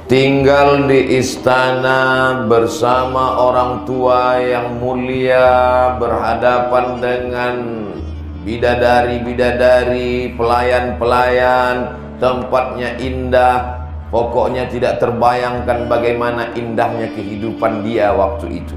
tinggal di istana bersama orang tua yang mulia, berhadapan dengan bidadari-bidadari, pelayan-pelayan, tempatnya indah. Pokoknya tidak terbayangkan bagaimana indahnya kehidupan dia waktu itu.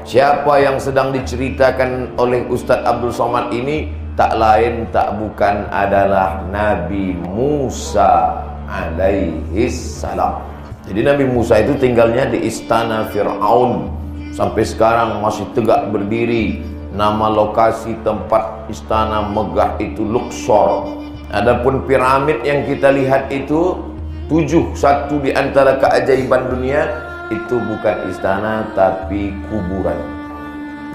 Siapa yang sedang diceritakan oleh Ustadz Abdul Somad ini tak lain tak bukan adalah Nabi Musa alaihi salam. Jadi Nabi Musa itu tinggalnya di istana Fir'aun. Sampai sekarang masih tegak berdiri. Nama lokasi tempat istana megah itu Luxor. Adapun piramid yang kita lihat itu 7, satu di antara keajaiban dunia, itu bukan istana tapi kuburan.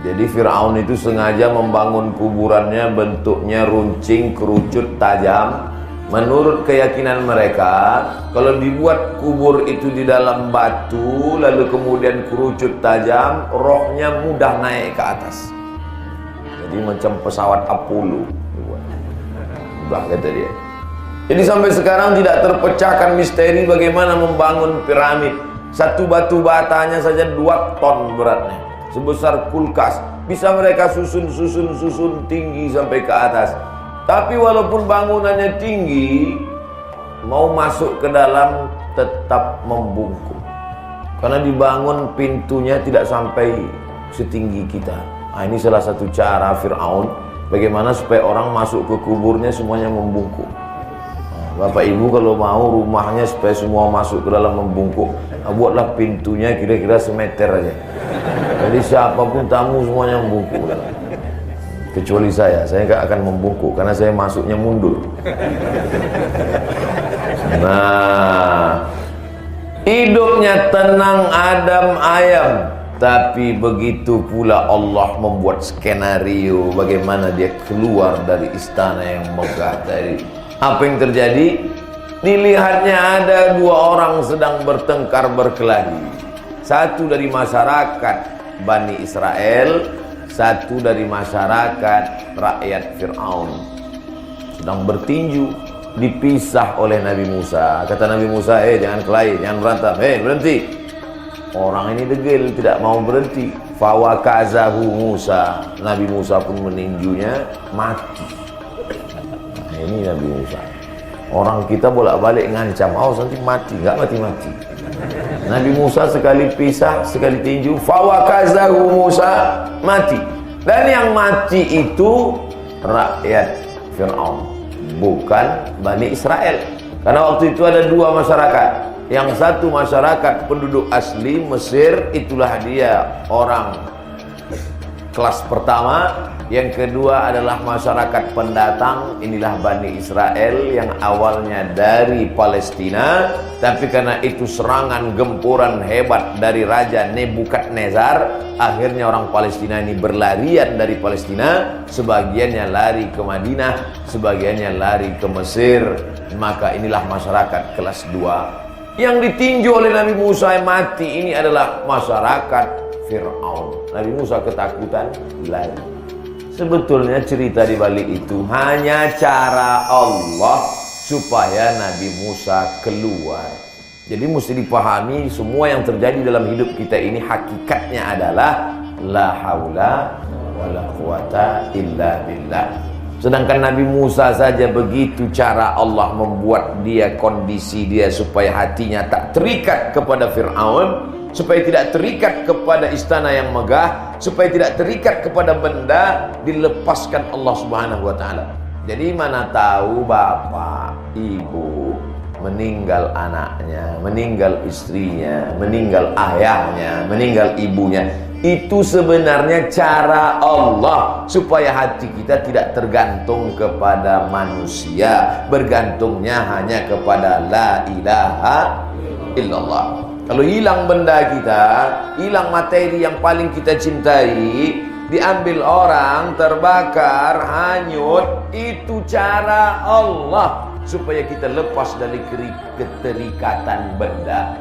Jadi Fir'aun itu sengaja membangun kuburannya bentuknya runcing, kerucut, tajam. Menurut keyakinan mereka, kalau dibuat kubur itu di dalam batu lalu kemudian kerucut tajam, rohnya mudah naik ke atas. Jadi macam pesawat Apollo, mudah kata dia. Jadi sampai sekarang tidak terpecahkan misteri bagaimana membangun piramid. Satu batu batanya saja 2 ton beratnya, sebesar kulkas. Bisa mereka susun tinggi sampai ke atas. Tapi walaupun bangunannya tinggi, mau masuk ke dalam tetap membungkuk. Karena dibangun pintunya tidak sampai setinggi kita. Nah, ini salah satu cara Fir'aun bagaimana supaya orang masuk ke kuburnya semuanya membungkuk. Bapak Ibu kalau mau rumahnya supaya semua masuk ke dalam membungkuk, buatlah pintunya kira-kira semeter aja. Jadi siapapun tamu semuanya membungkuk. Kecuali saya nggak akan membungkuk karena saya masuknya mundur. Nah, hidupnya tenang adem ayem. Tapi begitu pula Allah membuat skenario bagaimana dia keluar dari istana yang megah tadi. Apa yang terjadi? Dilihatnya ada 2 orang sedang bertengkar berkelahi. Satu dari masyarakat Bani Israel, satu dari masyarakat rakyat Fir'aun. Sedang bertinju, dipisah oleh Nabi Musa. Kata Nabi Musa, jangan kelahi, jangan berantem, berhenti. Orang ini degil, tidak mau berhenti. Fawakazahu Musa. Nabi Musa pun meninjunya, mati. Nah, ini Nabi Musa. Orang kita bolak-balik ngancam, nanti mati, nggak mati-mati. Nabi Musa sekali pisah, sekali tinju, fawakazahu Musa, mati. Dan yang mati itu rakyat Fir'aun, bukan Bani Israel. Karena waktu itu ada 2 masyarakat. Yang satu masyarakat penduduk asli Mesir, itulah dia orang kelas pertama. Yang kedua adalah masyarakat pendatang, inilah Bani Israel yang awalnya dari Palestina, tapi karena itu serangan gempuran hebat dari Raja Nebukadnezar, akhirnya orang Palestina ini berlarian dari Palestina, sebagiannya lari ke Madinah, sebagiannya lari ke Mesir. Maka inilah masyarakat kelas 2. Yang ditinju oleh Nabi Musa yang mati ini adalah masyarakat Fir'aun. Nabi Musa ketakutan, lari. Sebetulnya cerita di balik itu hanya cara Allah supaya Nabi Musa keluar. Jadi mesti dipahami semua yang terjadi dalam hidup kita ini hakikatnya adalah la haula wala quwata illa billah. Sedangkan Nabi Musa saja begitu cara Allah membuat dia, kondisi dia supaya hatinya tak terikat kepada Fir'aun, supaya tidak terikat kepada istana yang megah, supaya tidak terikat kepada benda, dilepaskan Allah Subhanahu wa ta'ala. Jadi mana tahu bapak, ibu meninggal anaknya, meninggal istrinya, meninggal ayahnya, meninggal ibunya. Itu sebenarnya cara Allah supaya hati kita tidak tergantung kepada manusia, bergantungnya hanya kepada la ilaha illallah. Kalau hilang benda kita, hilang materi yang paling kita cintai, diambil orang, terbakar, hanyut, itu cara Allah supaya kita lepas dari keterikatan benda.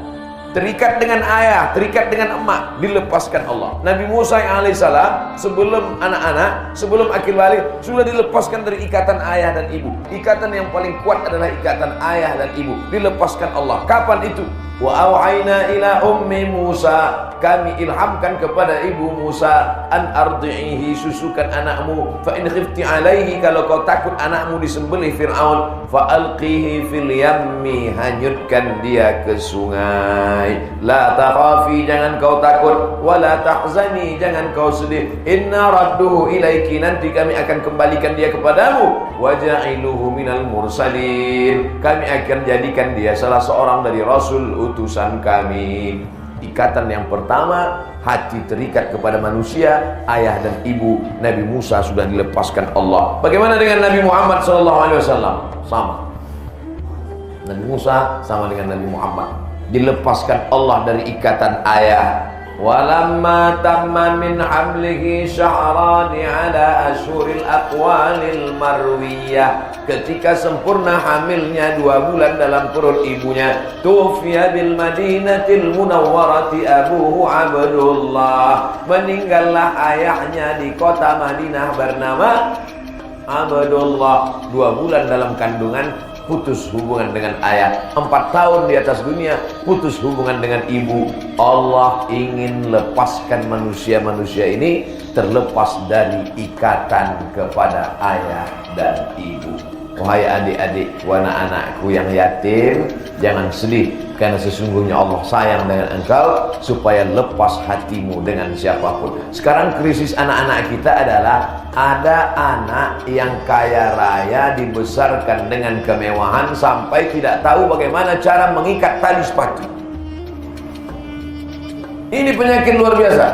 Terikat dengan ayah, terikat dengan emak, dilepaskan Allah. Nabi Musa alaihissalam sebelum anak-anak, sebelum akil balik, sudah dilepaskan dari ikatan ayah dan ibu. Ikatan yang paling kuat adalah ikatan ayah dan ibu, dilepaskan Allah. Kapan itu? Wa auhayna ila ummi Musa, kami ilhamkan kepada ibu Musa, an ardi'ihi, susukan anakmu, fa in khifti alaihi, kalau kau takut anakmu disembelih Fir'aun, fa alqihi fil yammi, hanyutkan dia ke sungai. La takhafi, jangan kau takut, wa la tahzani, jangan kau sedih, inna radduhu ilaiki, nanti kami akan kembalikan dia kepadamu, wa ja'iluhu minal mursalin, kami akan jadikan dia salah seorang dari rasul utusan kami. Ikatan yang pertama, hati terikat kepada manusia, ayah dan ibu. Nabi Musa sudah dilepaskan Allah. Bagaimana dengan Nabi Muhammad SAW? Sama. Nabi Musa sama dengan Nabi Muhammad, dilepaskan Allah dari ikatan ayah. Walamma tamma min hamlihi syahrani ala ashuril aqwalil marwiyah, ketika sempurna hamilnya 2 bulan dalam perut ibunya, tufiya bil madinatil munawwarati abuhu Abdullah, meninggallah ayahnya di kota Madinah bernama Abdullah. 2 bulan dalam kandungan, putus hubungan dengan ayah. 4 tahun di atas dunia, putus hubungan dengan ibu. Allah ingin lepaskan manusia-manusia ini terlepas dari ikatan kepada ayah dan ibu. Wahai adik-adik, anak-anakku yang yatim, jangan sedih, karena sesungguhnya Allah sayang dengan engkau, supaya lepas hatimu dengan siapapun. Sekarang krisis anak-anak kita adalah ada anak yang kaya raya, dibesarkan dengan kemewahan sampai tidak tahu bagaimana cara mengikat tali sepatu. Ini penyakit luar biasa.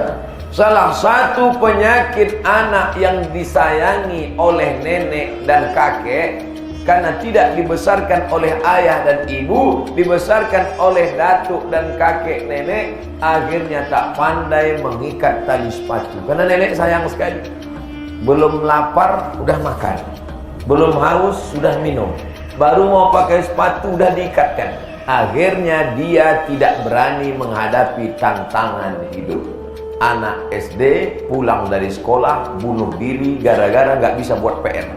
Salah satu penyakit anak yang disayangi oleh nenek dan kakek, karena tidak dibesarkan oleh ayah dan ibu, dibesarkan oleh datuk dan kakek nenek, akhirnya tak pandai mengikat tali sepatu. Karena nenek sayang sekali. Belum lapar udah makan, belum haus sudah minum, baru mau pakai sepatu udah diikatkan. Akhirnya dia tidak berani menghadapi tantangan hidup. Anak SD pulang dari sekolah bunuh diri gara-gara nggak bisa buat PR.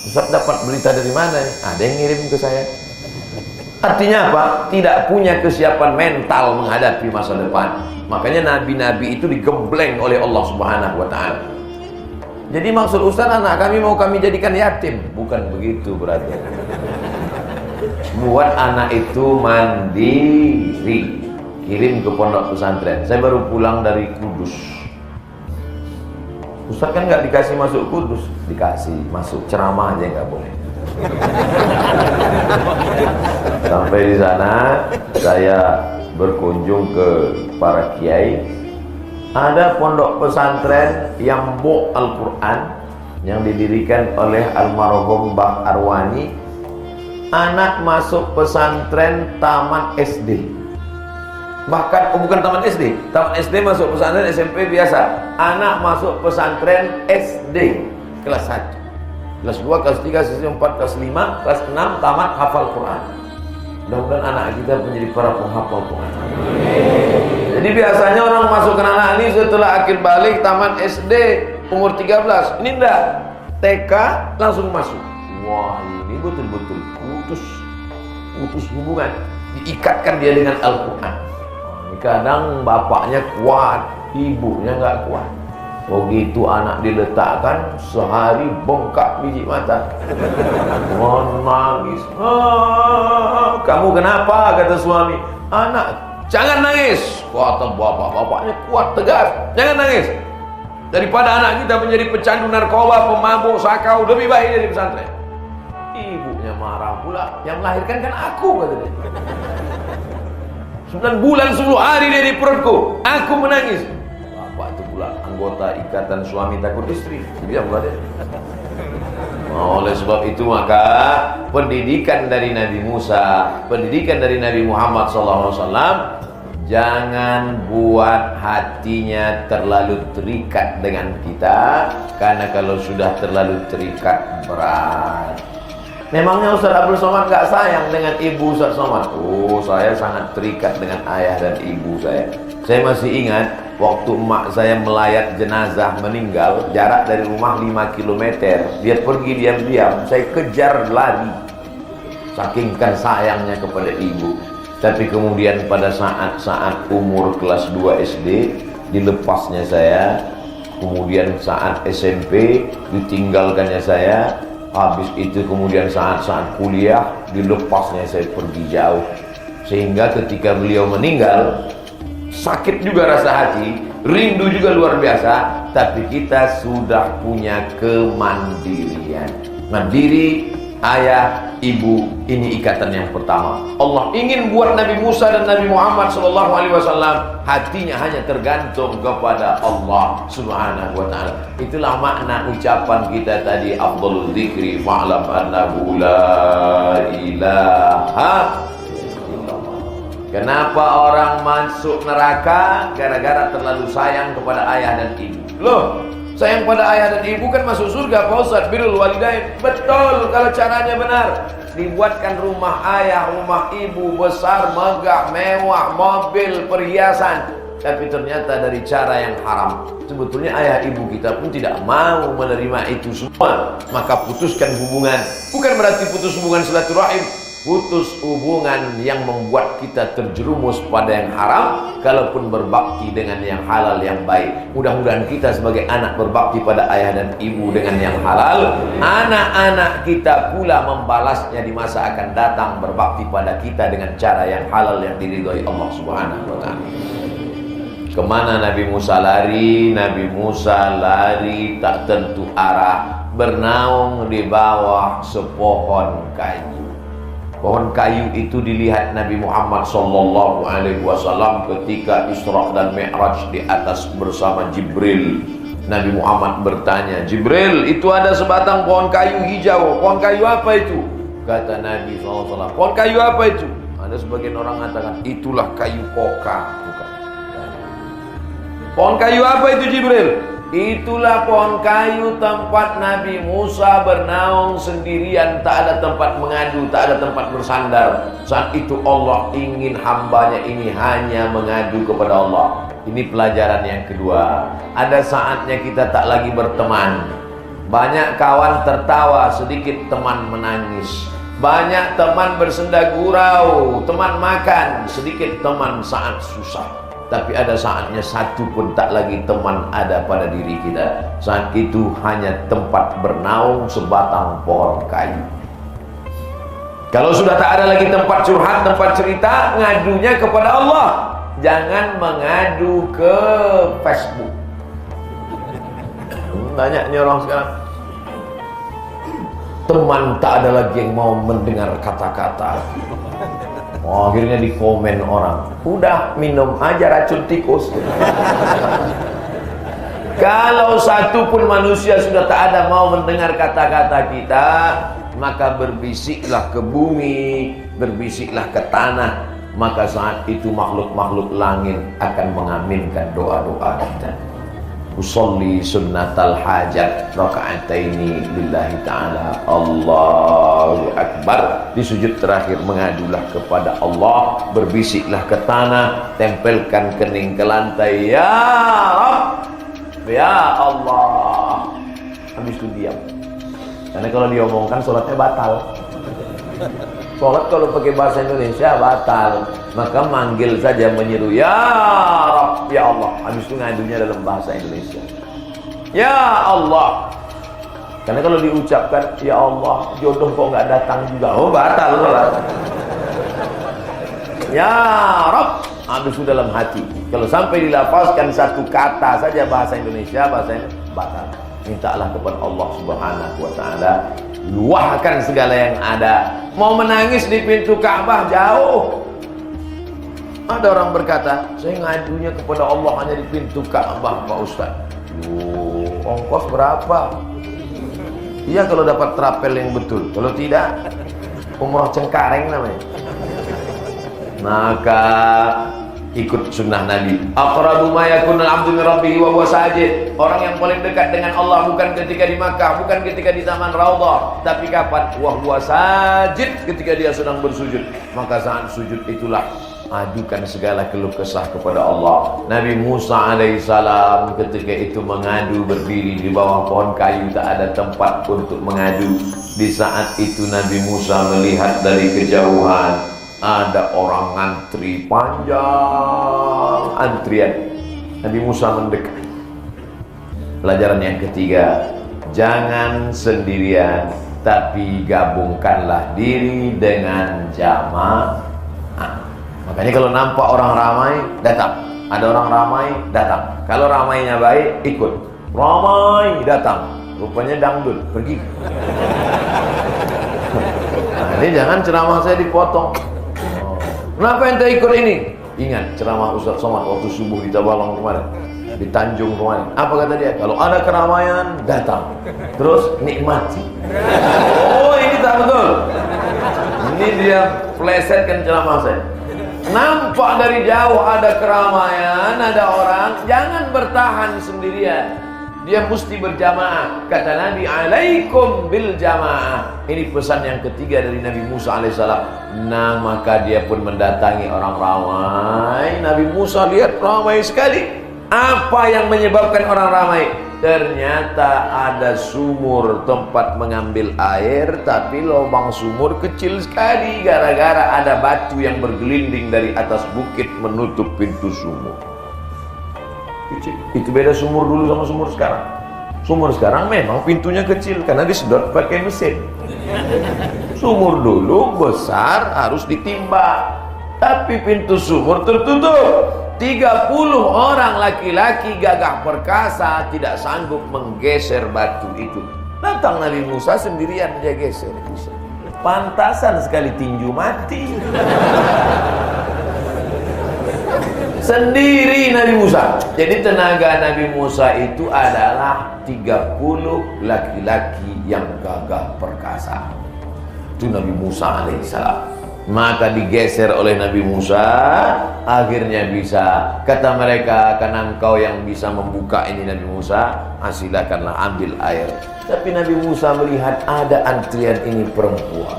Ustaz dapat berita dari mana? Ada yang ngirim ke saya. Artinya apa? Tidak punya kesiapan mental menghadapi masa depan. Makanya nabi-nabi itu digembleng oleh Allah Subhanahu wa ta'ala. Jadi maksud Ustaz, anak kami mau kami jadikan yatim. Bukan begitu berarti. Buat anak itu mandiri, kirim ke pondok pesantren. Saya baru pulang dari Kudus. Ustaz kan nggak dikasih masuk Kudus, dikasih masuk ceramah aja nggak boleh. Sampai di sana saya berkunjung ke para kiai. Ada pondok pesantren yang Bo Al-Quran yang didirikan oleh almarhum Mbah Arwani. Anak masuk pesantren taman SD. Bahkan bukan taman SD, taman SD masuk pesantren, SMP biasa. Anak masuk pesantren SD kelas 1, kelas 2, kelas 3, kelas 4, kelas 5, kelas 6 tamat hafal Quran. Mudah-mudahan anak kita menjadi para penghafal Quran. Jadi biasanya orang masukkan anak ini setelah akhir balik taman SD umur 13. Ini enggak, TK langsung masuk. Wah, ini betul-betul putus hubungan, diikatkan dia dengan Al-Quran. Kadang bapaknya kuat, ibunya nggak kuat. Begitu anak diletakkan, sehari bengkak biji mata, nangis. Kamu kenapa? Kata suami. Anak, jangan nangis. Kata bapaknya kuat, tegas, jangan nangis. Daripada anak kita menjadi pecandu narkoba, pemabuk, sakau, lebih baik dari pesantren. Ibunya marah pula, yang melahirkan kan aku, kata dia. 9 bulan 10 hari dia di perutku, aku menangis. Bapak itu pula anggota ikatan suami takut istri. Dia pula dia. Oleh sebab itu maka pendidikan dari Nabi Musa, pendidikan dari Nabi Muhammad SAW, jangan buat hatinya terlalu terikat dengan kita, karena kalau sudah terlalu terikat berat. Memangnya Ustaz Abdul Somad gak sayang dengan ibu Ustaz Somad? Oh, saya sangat terikat dengan ayah dan ibu saya. Saya masih ingat waktu emak saya melayat jenazah meninggal, jarak dari rumah 5 km. Dia pergi diam-diam, saya kejar lari. sakingkan sayangnya kepada ibu. Tapi kemudian pada saat umur kelas 2 SD dilepasnya saya, kemudian saat SMP ditinggalkannya saya, habis itu kemudian saat kuliah dilepasnya saya pergi jauh. Sehingga ketika beliau meninggal, sakit juga rasa hati, rindu juga luar biasa, tapi kita sudah punya kemandirian. Mandiri, ayah, ibu, ini ikatan yang pertama. Allah ingin buat Nabi Musa dan Nabi Muhammad SAW hatinya hanya tergantung kepada Allah Subhanahu wa ta'ala. Itulah makna ucapan kita tadi, afdhalul dzikri fa'lam annahu la ilaha. Kenapa orang masuk neraka? Gara-gara terlalu sayang kepada ayah dan ibu. Loh, sayang pada ayah dan ibu kan masuk surga, Pak Ustadz. Birrul walidain. Betul kalau caranya benar. Dibuatkan rumah ayah, rumah ibu besar, megah, mewah, mobil, perhiasan. Tapi ternyata dari cara yang haram. Sebetulnya ayah ibu kita pun tidak mau menerima itu semua. Maka putuskan hubungan. Bukan berarti putus hubungan silaturahim, putus hubungan yang membuat kita terjerumus pada yang haram, kalaupun berbakti dengan yang halal yang baik. Mudah-mudahan kita sebagai anak berbakti pada ayah dan ibu dengan yang halal, anak-anak kita pula membalasnya di masa akan datang, berbakti pada kita dengan cara yang halal yang diridhoi Allah Subhanahu wa ta'ala. Kemana Nabi Musa lari? Nabi Musa lari tak tentu arah, bernaung di bawah sepohon kayu. Pohon kayu itu dilihat Nabi Muhammad SAW ketika Isra dan Mi'raj di atas bersama Jibril. Nabi Muhammad bertanya, Jibril, itu ada sebatang pohon kayu hijau. Pohon kayu apa itu? Kata Nabi SAW, pohon kayu apa itu? Ada sebagian orang mengatakan, itulah kayu koka. Bukan. Pohon kayu apa itu, Jibril? Itulah pohon kayu tempat Nabi Musa bernaung sendirian, tak ada tempat mengadu, tak ada tempat bersandar. Saat itu Allah ingin hambanya ini hanya mengadu kepada Allah. Ini pelajaran yang kedua. Ada saatnya kita tak lagi berteman. Banyak kawan tertawa, sedikit teman menangis. Banyak teman bersenda gurau, teman makan, sedikit teman saat susah. Tapi ada saatnya satu pun tak lagi teman ada pada diri kita. Saat itu hanya tempat bernaung sebatang pohon kayu. Kalau sudah tak ada lagi tempat curhat, tempat cerita, ngadunya kepada Allah. Jangan mengadu ke Facebook. Banyaknya orang sekarang, teman tak ada lagi yang mau mendengar kata-kata. Oh, akhirnya di komen orang, udah minum aja racun tikus. Kalau satu pun manusia sudah tak ada mau mendengar kata-kata kita, maka berbisiklah ke bumi, berbisiklah ke tanah. Maka saat itu makhluk-makhluk langit akan mengaminkan doa-doa kita. Usolli sunnatal hajat raka'ataini lillahi ta'ala. Allahu Akbar. Di sujud terakhir mengadulah kepada Allah, berbisiklah ke tanah, tempelkan kening ke lantai, ya Rabb, ya Allah. Habis itu diam. Karena kalau diomongkan sholatnya batal. Sholat kalau pakai bahasa Indonesia batal. Maka manggil saja, menyeru, ya Rabb, ya Allah. Habis itu ngadunya dalam bahasa Indonesia, ya Allah. Karena kalau diucapkan, ya Allah, jodoh kok nggak datang juga, oh batal sholat. Ya Rabb, habis itu dalam hati. Kalau sampai dilafazkan satu kata saja bahasa Indonesia, bahasanya batal. Mintalah kepada Allah Subhanahu wa ta'ala, luahkan segala yang ada. Mau menangis di pintu Ka'bah jauh. Ada orang berkata, saya ngadunya kepada Allah hanya di pintu Ka'bah, Pak Ustaz. Ongkos berapa? Iya kalau dapat trapel yang betul. Kalau tidak, umroh Cengkareng namanya. Maka ikut sunnah Nabi. Aqrabu ma yakunul 'abdu min rabbih wa huwa sajid. Orang yang paling dekat dengan Allah bukan ketika di Makkah, bukan ketika di Taman Raudhah, tapi kapan? Wa huwa sajid, ketika dia sedang bersujud. Maka saat sujud itulah adukan segala keluh kesah kepada Allah. Nabi Musa alaihissalam ketika itu mengadu berdiri di bawah pohon kayu, tak ada tempat untuk mengadu. Di saat itu Nabi Musa melihat dari kejauhan ada orang ngantri panjang antrian. Nabi Musa mendekat. Pelajaran yang ketiga, jangan sendirian, tapi gabungkanlah diri dengan jamaah. Makanya kalau nampak orang ramai, datang. Ada orang ramai, datang. Kalau ramainya baik, ikut. Ramai, datang. Rupanya dangdut, pergi. Nah, ini jangan ceramah saya dipotong. Kenapa ente ikut ini? Ingat ceramah Ustaz Somad waktu subuh di Tabalong kemarin, di Tanjung kemarin. Apa kata dia? Kalau ada keramaian, datang. Terus nikmati. Oh, ini tak betul. Ini dia plesetkan ceramah saya. Nampak dari jauh ada keramaian, ada orang, jangan bertahan sendirian. Dia mesti berjamaah. Kata Nabi, alaikum bil jamaah. Ini pesan yang ketiga dari Nabi Musa alaihissalam. Nah, maka dia pun mendatangi orang ramai. Nabi Musa lihat ramai sekali. Apa yang menyebabkan orang ramai? Ternyata ada sumur tempat mengambil air, tapi lubang sumur kecil sekali gara-gara ada batu yang bergelinding dari atas bukit menutup pintu sumur. Kecil. Itu beda sumur dulu sama sumur sekarang. Sumur sekarang memang pintunya kecil karena disedot pakai mesin. Sumur dulu besar harus ditimba, tapi pintu sumur tertutup. 30 orang laki-laki gagah perkasa tidak sanggup menggeser batu itu. Datang Nabi Musa sendirian, dia geser. Pantasan sekali tinju mati. Sendiri Nabi Musa. Jadi tenaga Nabi Musa itu adalah 30 laki-laki yang gagah perkasa. Itu Nabi Musa alaihissalam. Maka digeser oleh Nabi Musa, akhirnya bisa. Kata mereka, karena engkau yang bisa membuka ini Nabi Musa, silakanlah ambil air. Tapi Nabi Musa melihat ada antrian ini perempuan.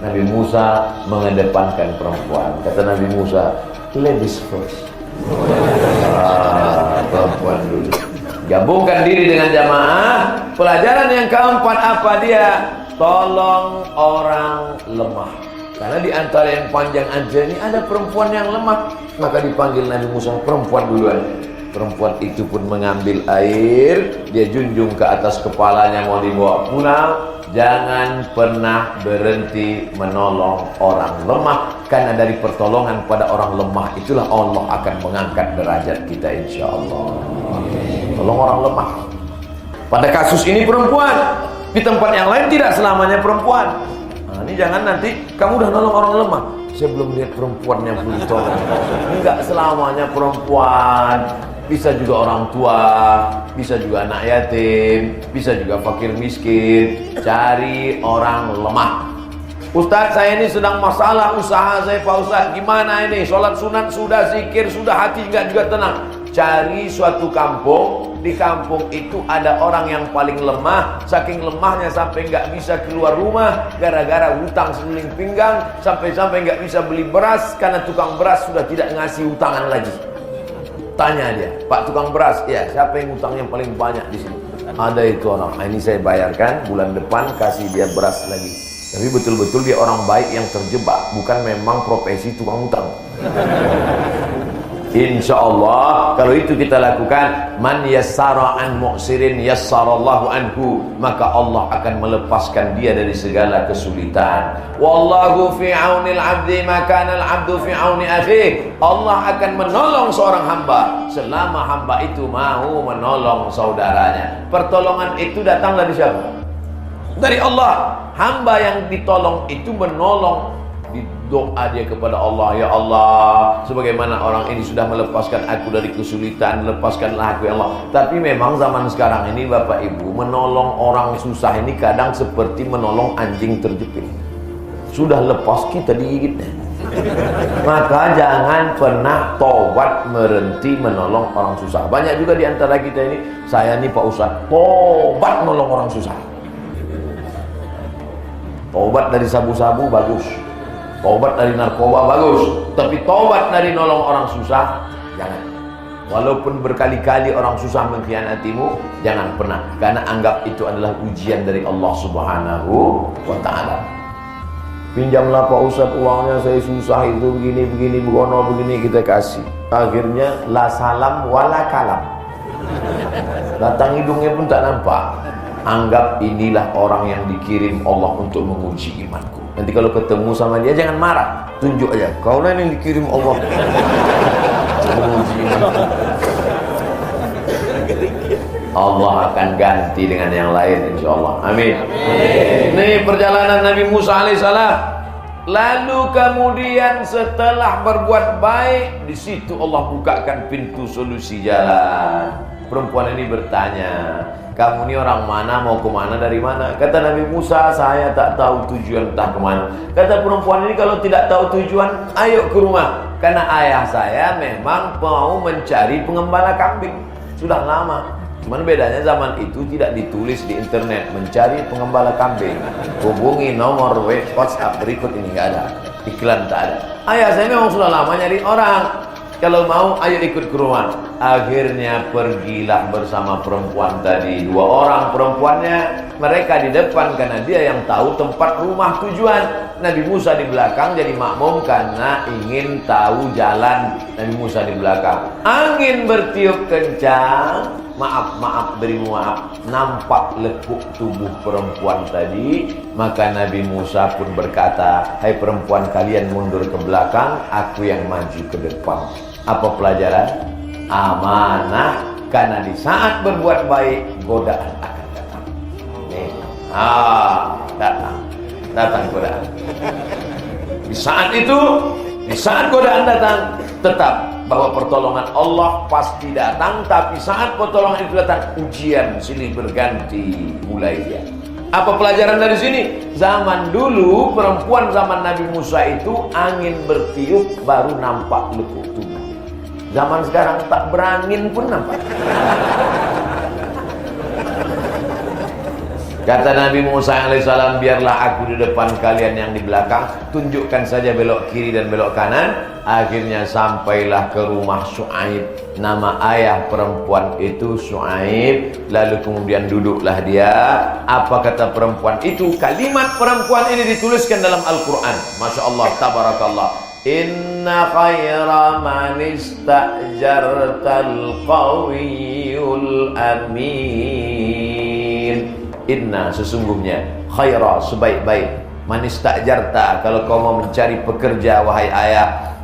Nabi Musa mengedepankan perempuan. Kata Nabi Musa, ladies first. Perempuan dulu. Gabungkan diri dengan jamaah. Pelajaran yang keempat apa dia? Tolong orang lemah. Karena di antara yang panjang aja ini ada perempuan yang lemah. Maka dipanggil Nabi Musa, perempuan duluan. Perempuan itu pun mengambil air, dia junjung ke atas kepalanya mau dibawa pulang. Jangan pernah berhenti menolong orang lemah, karena dari pertolongan pada orang lemah itulah Allah akan mengangkat derajat kita insya Allah. Tolong orang lemah. Pada kasus ini perempuan, di tempat yang lain tidak selamanya perempuan. Nah, ini jangan nanti kamu udah nolong orang lemah, saya belum lihat perempuannya belum tolong. Enggak selamanya perempuan. Bisa juga orang tua, bisa juga anak yatim, bisa juga fakir miskin. Cari orang lemah. Ustaz, saya ini sedang masalah usaha saya Pak Ustaz. Gimana ini? Sholat sunat sudah, zikir sudah, hati enggak juga tenang. Cari suatu kampung. Di kampung itu ada orang yang paling lemah. Saking lemahnya sampai nggak bisa keluar rumah gara-gara hutang seliling pinggang. Sampai-sampai nggak bisa beli beras karena tukang beras sudah tidak ngasih hutangan lagi. Tanya dia, Pak tukang beras, ya siapa yang hutang yang paling banyak di sini? Ada itu orang. Ini saya bayarkan, bulan depan kasih dia beras lagi. Tapi betul-betul dia orang baik yang terjebak, bukan memang profesi tukang hutang. Insya Allah kalau itu kita lakukan, man yassara an mu'sirin yassarallahu anhu, maka Allah akan melepaskan dia dari segala kesulitan. Wallahu fi aunil abdi maka al abdu fi auni akhihi. Allah akan menolong seorang hamba selama hamba itu mau menolong saudaranya. Pertolongan itu datang dari siapa? Dari Allah. Hamba yang ditolong itu menolong. Doa dia kepada Allah, ya Allah, sebagaimana orang ini sudah melepaskan aku dari kesulitan, lepaskanlah aku ya Allah. Tapi memang zaman sekarang ini Bapak Ibu, menolong orang susah ini kadang seperti menolong anjing terjepit. Sudah lepas kita digigitnya. Maka jangan pernah tobat berhenti menolong orang susah. Banyak juga di antara kita ini, saya nih Pak Ustaz, tobat menolong orang susah. Tobat dari sabu-sabu bagus. Taubat dari narkoba bagus, tapi taubat dari nolong orang susah jangan. Walaupun berkali-kali orang susah mengkhianatimu, jangan pernah, karena anggap itu adalah ujian dari Allah Subhanahu wa ta'ala. Pinjamlah Pak Ustadz uangnya, saya susah itu begini, begono begini, kita kasih. Akhirnya la salam wala kalam. Datang hidungnya pun tak nampak. Anggap inilah orang yang dikirim Allah untuk menguji imanku. Nanti kalau ketemu sama dia jangan marah, tunjuk aja, kaulah yang dikirim Allah menguji imanku. Allah akan ganti dengan yang lain insyaallah. Amin. Ini perjalanan Nabi Musa alaihissalam. Lalu kemudian setelah berbuat baik, di situ Allah bukakan pintu solusi jalan. Perempuan ini bertanya, kamu ini orang mana, mau kemana, dari mana? Kata Nabi Musa, saya tak tahu tujuan entah kemana. Kata perempuan ini, kalau tidak tahu tujuan, ayo ke rumah. Karena ayah saya memang mau mencari pengembala kambing. Sudah lama. Cuman bedanya zaman itu tidak ditulis di internet, mencari pengembala kambing. Hubungi nomor WhatsApp berikut ini, nggak ada. Iklan tak ada. Ayah saya memang sudah lama nyari orang. Kalau mau, ayo ikut ke rumah. Akhirnya pergilah bersama perempuan tadi. 2 orang perempuannya, mereka di depan karena dia yang tahu tempat rumah tujuan. Nabi Musa di belakang jadi makmum karena ingin tahu jalan. Nabi Musa di belakang. Angin bertiup kencang. Maaf, berimu maaf, nampak lekuk tubuh perempuan tadi. Maka Nabi Musa pun berkata, hai perempuan, kalian mundur ke belakang, aku yang maju ke depan. Apa pelajaran? Amanah, karena di saat berbuat baik, godaan akan datang. Nih, datang godaan. Di saat godaan datang, tetap bahwa pertolongan Allah pasti datang, tapi saat pertolongan itu datang, ujian silih berganti mulai dia. Apa pelajaran dari sini? Zaman dulu perempuan zaman Nabi Musa itu angin bertiup baru nampak lekuk tubuh. Zaman sekarang tak berangin pun nampak. Kata Nabi Musa alaihissalam, biarlah aku di depan, kalian yang di belakang, tunjukkan saja belok kiri dan belok kanan. Akhirnya sampailah ke rumah Syuaib. Nama ayah perempuan itu Syuaib. Lalu kemudian duduklah dia. Apa kata perempuan itu? Kalimat perempuan ini dituliskan dalam Al-Quran. Masya Allah, tabarakallah. Inna khaira man istajartal qawiyul amin. Inna, sesungguhnya, khaira, sebaik-baik, man istajarta, kalau kau mau mencari pekerja wahai ayah,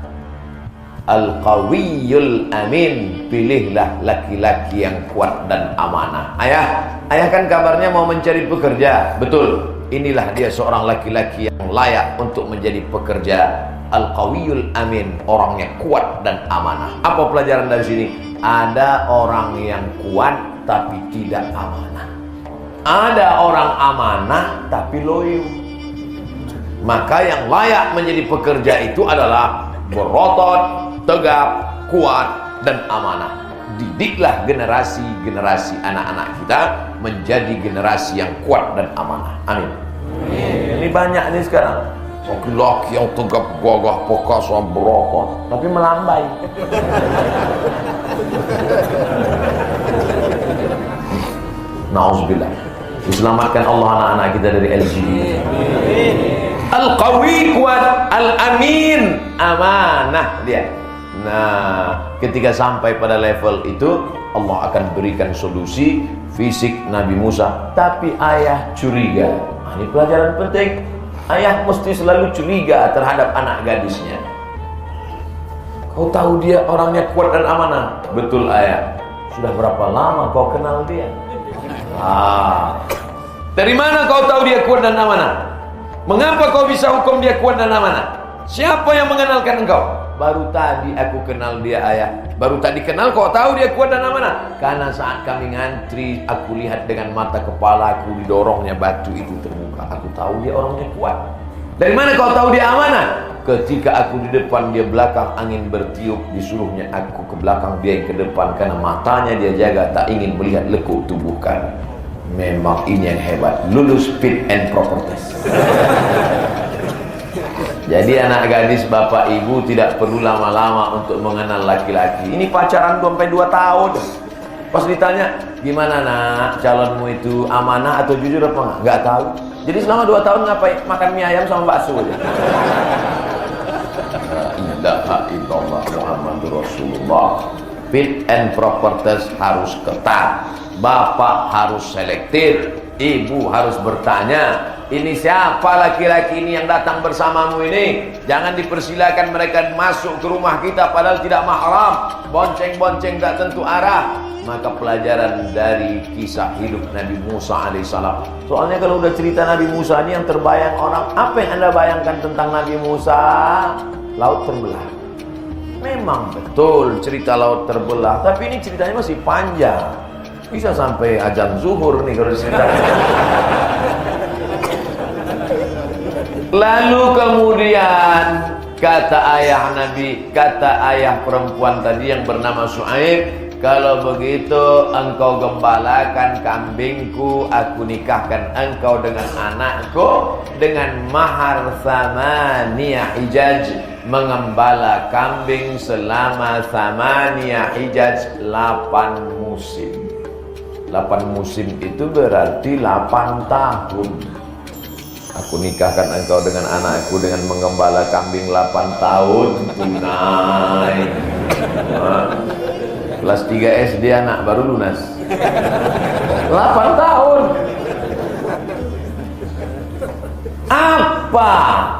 al-qawiyul amin, pilihlah laki-laki yang kuat dan amanah. Ayah kan kabarnya mau mencari pekerja. Betul, inilah dia seorang laki-laki yang layak untuk menjadi pekerja. Al-qawiyul amin, orangnya kuat dan amanah. Apa pelajaran dari sini? Ada orang yang kuat tapi tidak amanah. Ada orang amanah tapi loyo. Maka yang layak menjadi pekerja itu adalah berotot, tegap, kuat, dan amanah. Didiklah generasi-generasi anak-anak kita menjadi generasi yang kuat dan amanah. Amin. Ini banyak nih sekarang laki-laki yang tegap, gagah, perkasa, berotot, tapi melambai. Nauzubillah. Diselamatkan Allah anak-anak kita dari LGBT. Al-qawi, kuat, al-amin, amanah dia. Nah, ketika sampai pada level itu, Allah akan berikan solusi fisik Nabi Musa. Tapi ayah curiga. Ini pelajaran penting. Ayah mesti selalu curiga terhadap anak gadisnya. Kau tahu dia orangnya kuat dan amanah? Betul ayah. Sudah berapa lama kau kenal dia? Dari mana kau tahu dia kuat dan amanah? Mengapa kau bisa hukum dia kuat dan amanah? Siapa yang mengenalkan engkau? Baru tadi aku kenal dia ayah. Baru tadi kenal kau tahu dia kuat dan amanah? Karena saat kami ngantri, aku lihat dengan mata kepala aku, didorongnya batu itu terbuka. Aku tahu dia orangnya kuat. Dari mana kau tahu dia amanah? Ketika aku di depan, dia belakang, angin bertiup, disuruhnya aku ke belakang, dia ke depan, karena matanya dia jaga, tak ingin melihat lekuk tubuh kami. Memang ini yang hebat, lulus fit and proper test. Jadi anak gadis bapak ibu tidak perlu lama-lama untuk mengenal laki-laki. Ini pacaran sampai 2 tahun. Pas ditanya, gimana nak, calonmu itu amanah atau jujur apa enggak? Enggak tahu. Jadi selama 2 tahun ngapain? Makan mie ayam sama bakso aja. La ilaha illallah Muhammadur Rasulullah. Fit and proper test harus ketat. Bapak harus selektif. Ibu harus bertanya, ini siapa laki-laki ini yang datang bersamamu ini? Jangan dipersilakan mereka masuk ke rumah kita padahal tidak mahram. Bonceng-bonceng tak tentu arah. Maka pelajaran dari kisah hidup Nabi Musa alaihissalam. Soalnya kalau udah cerita Nabi Musa ini yang terbayang orang, apa yang anda bayangkan tentang Nabi Musa? Laut terbelah. Memang betul cerita laut terbelah, tapi ini ceritanya masih panjang. Bisa sampai azan zuhur nih kalau cerita. Lalu kemudian kata ayah Nabi, kata ayah perempuan tadi yang bernama Syuaib, kalau begitu engkau gembalakan kambingku, aku nikahkan engkau dengan anakku dengan mahar samaniyah hijaj, mengembala kambing selama samaniyah hijaj 8 musim. 8 musim itu berarti 8 tahun. Aku nikahkan engkau dengan anakku dengan mengembala kambing 8 tahun tunai. Kelas 3 SD anak baru lunas. 8 tahun. Apa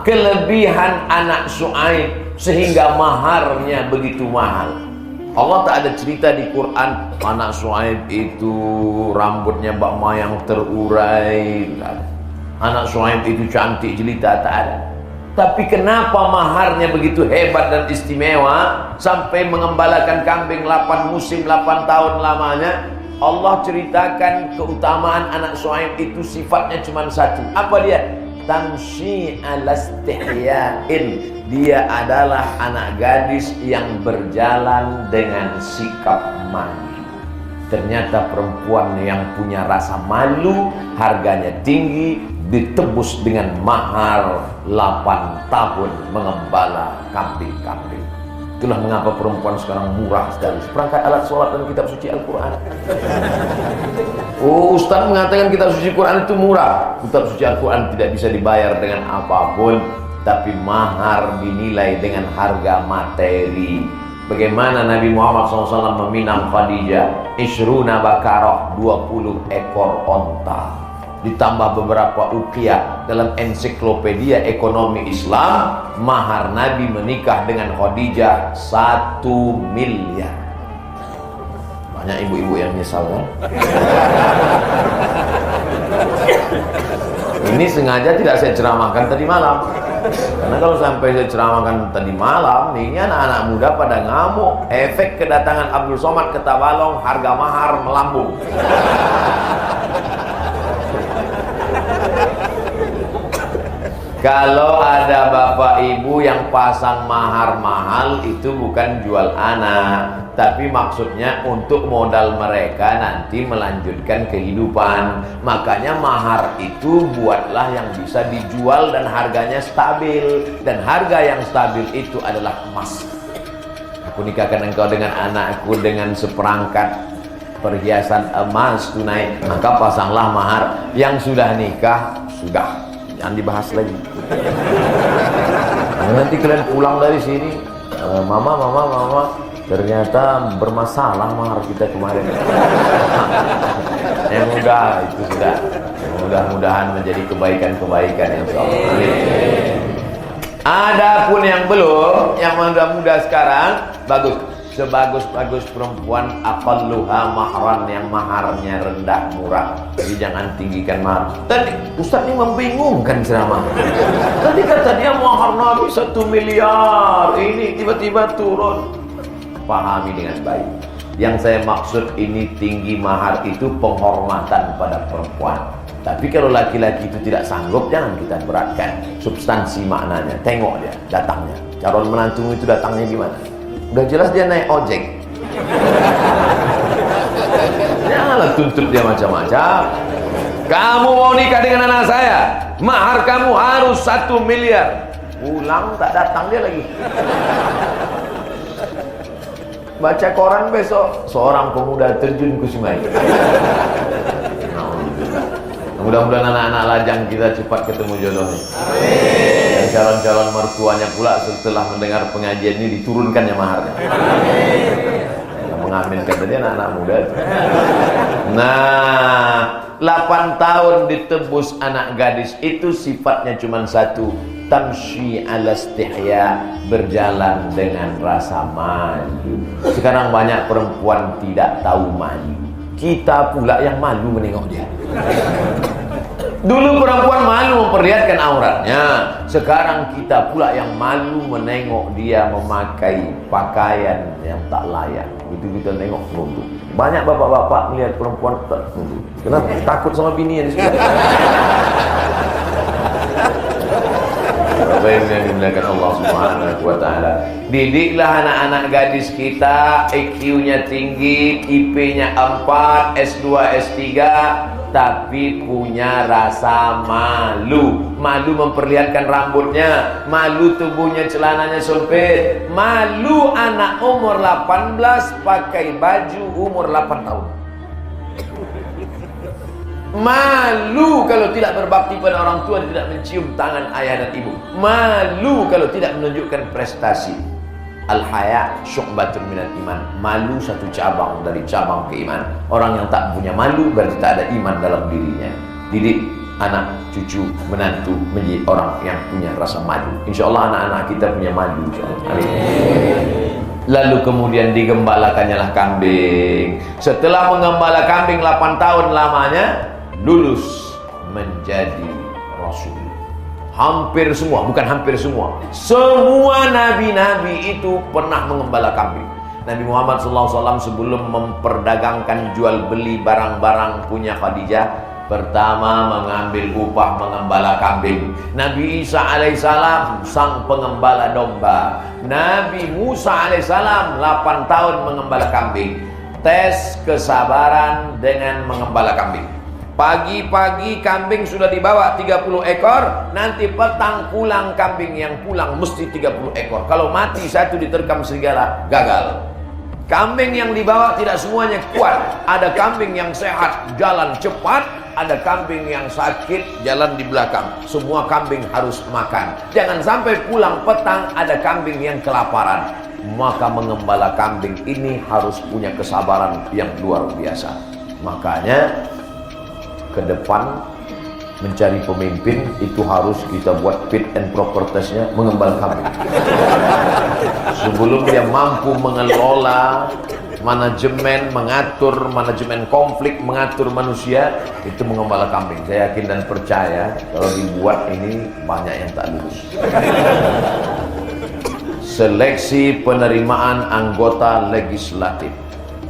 kelebihan anak Syuaib sehingga maharnya begitu mahal? Allah tak ada cerita di Quran anak Syuaib itu rambutnya bak mayang terurai. Anak Syuaib itu cantik jelita, tak ada. Tapi kenapa maharnya begitu hebat dan istimewa sampai mengembalakan kambing 8 musim 8 tahun lamanya? Allah ceritakan keutamaan anak Syuaib itu sifatnya cuma satu. Apa dia? Tamshi alastihya'in. Dia adalah anak gadis yang berjalan dengan sikap malu. Ternyata perempuan yang punya rasa malu harganya tinggi, ditebus dengan mahar 8 tahun mengembala kambing-kambing. Itulah mengapa perempuan sekarang murah sekali. Seperangkat alat sholat dan kitab suci Al-Quran. Oh, Ustaz mengatakan kitab suci Quran itu murah. Kitab suci Al-Quran tidak bisa dibayar dengan apapun, tapi mahar dinilai dengan harga materi. Bagaimana Nabi Muhammad SAW meminang Khadijah, Ishruna bakarah, 20 ekor onta, ditambah beberapa uqiyah. Dalam ensiklopedia ekonomi Islam, mahar Nabi menikah dengan Khadijah 1 miliar. Banyak ibu-ibu yang nyesal kan? Ini sengaja tidak saya ceramahkan tadi malam, karena kalau sampai saya ceramahkan tadi malam, ini anak-anak muda pada ngamuk. Efek kedatangan Abdul Somad ke Tabalong, harga mahar melambung. Kalau ada bapak ibu yang pasang mahar mahal, itu bukan jual anak, tapi maksudnya untuk modal mereka nanti melanjutkan kehidupan. Makanya mahar itu buatlah yang bisa dijual dan harganya stabil. Dan harga yang stabil itu adalah emas. Aku nikahkan engkau dengan anakku dengan seperangkat perhiasan emas tunai, maka pasanglah mahar. Yang sudah nikah, sudah, jangan dibahas lagi. Nanti kalian pulang dari sini, mama, ternyata bermasalah mahar kita kemarin. Yang mudah itu sudah, mudah-mudahan menjadi kebaikan-kebaikan yang Allah. Adapun yang belum, yang muda-muda sekarang, bagus. Sebagus-bagus perempuan, aqalluha mahran, yang maharnya rendah murah. Jadi jangan tinggikan mahar. Tadi Ustaz ini membingungkan ceramah. Tadi kata dia mahar Nabi 1 miliar, ini tiba-tiba turun. Pahami dengan baik. Yang saya maksud ini tinggi mahar itu penghormatan pada perempuan. Tapi kalau laki-laki itu tidak sanggup, jangan kita beratkan substansi maknanya. Tengok dia datangnya. Calon menantumu itu datangnya gimana? Udah jelas dia naik ojek. Janganlah tuntut dia macam-macam. Kamu mau nikah dengan anak saya, mahar kamu harus 1 miliar. Pulang tak datang dia lagi. Baca koran besok, seorang pemuda terjun ke sungai. Mudah-mudahan anak-anak lajang kita cepat ketemu jodohnya. Dan calon-calon mertuanya pula setelah mendengar pengajian ini diturunkannya maharnya. Yang mengaminkan tadi anak-anak muda. Nah, 8 tahun ditebus anak gadis itu sifatnya cuma satu, tamshi ala istihya, berjalan dengan rasa malu. Sekarang banyak perempuan tidak tahu malu. Kita pula yang malu menengok dia. Dulu perempuan malu memperlihatkan auratnya, sekarang kita pula yang malu menengok dia memakai pakaian yang tak layak. Itu kita nengok nunduk. Banyak bapak-bapak melihat perempuan tak nunduk. Kenapa? Takut sama bini yang di sebelah. Apa yang dimuliakan Allah Subhanahu wa taala. Didiklah anak-anak gadis kita, IQ-nya tinggi, IP-nya 4, S2, S3, tapi punya rasa malu. Malu memperlihatkan rambutnya, malu tubuhnya, celananya sempit, malu anak umur 18 pakai baju umur 8 tahun. Malu kalau tidak berbakti pada orang tua, tidak mencium tangan ayah dan ibu. Malu kalau tidak menunjukkan prestasi. Al-haya syu'batun minal iman. Malu satu cabang dari cabang keimanan. Orang yang tak punya malu berarti tak ada iman dalam dirinya. Didik anak, cucu, menantu menjadi orang yang punya rasa malu. InsyaAllah anak-anak kita punya malu, insyaAllah. Amin. Lalu kemudian digembalakannya lah kambing. Setelah mengembala kambing 8 tahun lamanya, lulus menjadi rasul. Hampir semua, bukan hampir semua, semua nabi-nabi itu pernah mengembala kambing. Nabi Muhammad SAW sebelum memperdagangkan jual beli barang-barang punya Khadijah, pertama mengambil upah mengembala kambing. Nabi Isa alaihissalam sang pengembala domba. Nabi Musa alaihissalam 8 tahun mengembala kambing. Tes kesabaran dengan mengembala kambing. Pagi-pagi kambing sudah dibawa 30 ekor, nanti petang pulang kambing yang pulang mesti 30 ekor. Kalau mati satu diterkam serigala, gagal. Kambing yang dibawa tidak semuanya kuat. Ada kambing yang sehat, jalan cepat. Ada kambing yang sakit, jalan di belakang. Semua kambing harus makan. Jangan sampai pulang petang ada kambing yang kelaparan. Maka mengembala kambing ini harus punya kesabaran yang luar biasa. Makanya ke depan mencari pemimpin itu harus kita buat fit and proper testnya mengembala kambing. Sebelum dia mampu mengelola manajemen, mengatur manajemen konflik, mengatur manusia, itu mengembala kambing. Saya yakin dan percaya kalau dibuat ini banyak yang tak lulus. Seleksi penerimaan anggota legislatif,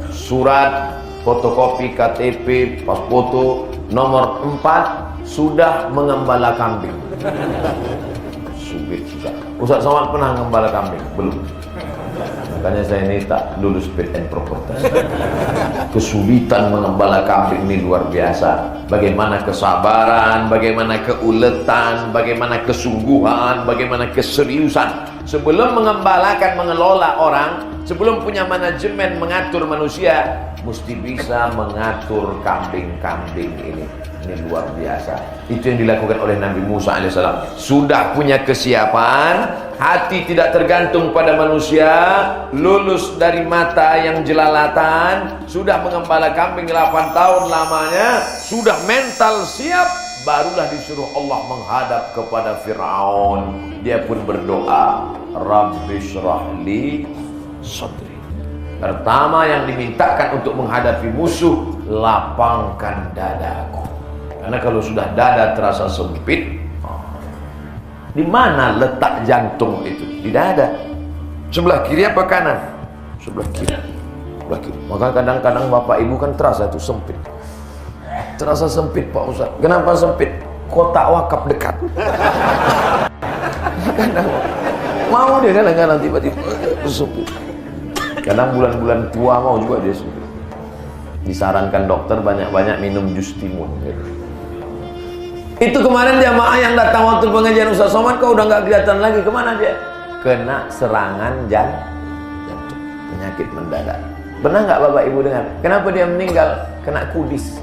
surat fotokopi KTP, pas foto nomor 4 sudah mengembala kambing. Sulit juga. Ustaz Somad pernah mengembala kambing? Belum. Makanya saya ini tak lulus fit and proper test. Kesulitan mengembala kambing ini luar biasa. Bagaimana kesabaran, bagaimana keuletan, bagaimana kesungguhan, bagaimana keseriusan. Sebelum mengembalakan, mengelola orang, sebelum punya manajemen mengatur manusia, mesti bisa mengatur kambing-kambing ini. Ini luar biasa. Itu yang dilakukan oleh Nabi Musa alaihissalam. Sudah punya kesiapan, hati tidak tergantung pada manusia, lulus dari mata yang jelalatan, sudah mengembala kambing 8 tahun lamanya, sudah mental siap, barulah disuruh Allah menghadap kepada Fir'aun. Dia pun berdoa, Rabbi syrahli sadri. Pertama yang dimintakan untuk menghadapi musuh, lapangkan dadaku. Karena kalau sudah dada terasa sempit, di mana letak jantung itu? Di dada. Sebelah kiri apa kanan? Sebelah kiri. Sebelah kiri. Maka kadang-kadang bapak ibu kan terasa itu sempit. Terasa sempit Pak Ustaz. Kenapa sempit? Kotak wakaf dekat. Kadang mau dia kadang-kadang tiba-tiba sempit. Kadang bulan-bulan tua mau juga dia sempit. Disarankan dokter banyak-banyak minum jus timun gitu. Itu kemarin jamaah yang datang waktu pengajian Ustaz Somad kok udah nggak kelihatan lagi, kemana dia? Kena serangan jantung, penyakit mendadak. Pernah nggak Bapak Ibu dengar? Kenapa dia meninggal? Kena kudis,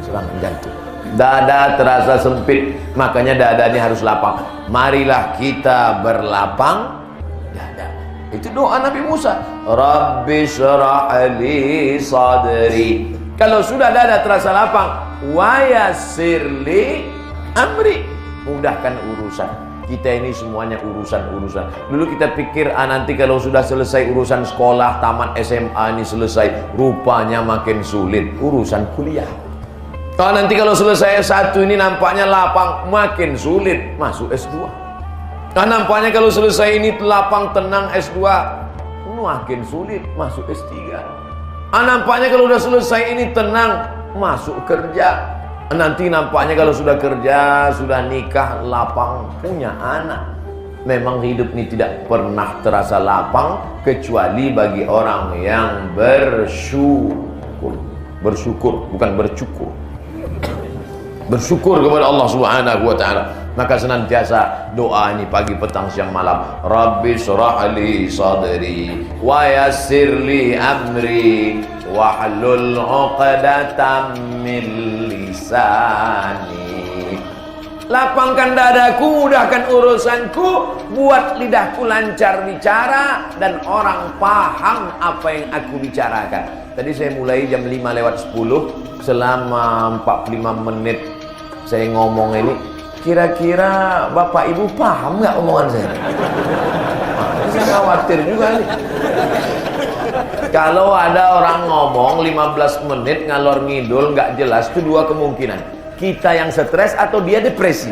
serangan jantung. Dada terasa sempit, makanya dada ini harus lapang. Marilah kita berlapang dada. Itu doa Nabi Musa. Rabbi syrah li sadri. Kalau sudah dada terasa lapang, wa yassirli amri, mudahkan urusan. Kita ini semuanya urusan-urusan. Dulu kita pikir nanti kalau sudah selesai urusan sekolah, tamat SMA ini selesai, rupanya makin sulit urusan kuliah. Nanti kalau selesai S1 ini nampaknya lapang, makin sulit masuk S2. Nampaknya kalau selesai ini lapang tenang S2, makin sulit masuk S3. Nampaknya kalau sudah selesai ini tenang masuk kerja. Nanti nampaknya kalau sudah kerja, sudah nikah, lapang, punya anak. Memang hidup ini tidak pernah terasa lapang kecuali bagi orang yang bersyukur. Bersyukur, bukan bercukur. Bersyukur kepada Allah Subhanahu wa taala. Maka senantiasa doa ini pagi, petang, siang, malam. Rabbi syrah li sadri wa yassir li amri wahlul 'uqdatam min lisani. Lapangkan dadaku, mudahkan urusanku, buat lidahku lancar bicara dan orang paham apa yang aku bicarakan. Tadi saya mulai jam 5:10, selama 45 menit saya ngomong ini. Kira-kira Bapak Ibu paham nggak omongan saya? Saya khawatir juga nih. Kalau ada orang ngomong 15 menit ngalor ngidul nggak jelas, itu dua kemungkinan. Kita yang stres atau dia depresi.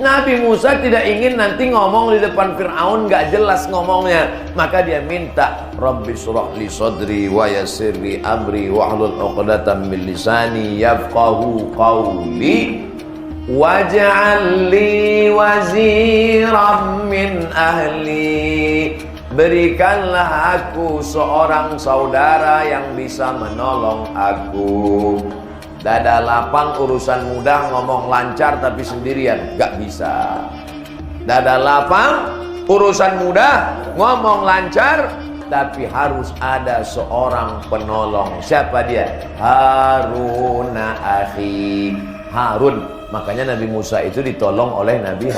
Nabi Musa tidak ingin nanti ngomong di depan Fir'aun nggak jelas ngomongnya, maka dia minta Rabbi syrah li sadri wa yassir li amri wahlul 'uqdatam min lisani yafqahu qawli waj'al li waziran min ahli. Berikanlah aku seorang saudara yang bisa menolong aku. Dada lapang, urusan mudah, ngomong lancar tapi sendirian, gak bisa. Dada lapang, urusan mudah, ngomong lancar, tapi harus ada seorang penolong. Siapa dia? Harun akhi. Harun. Makanya Nabi Musa itu ditolong oleh Nabi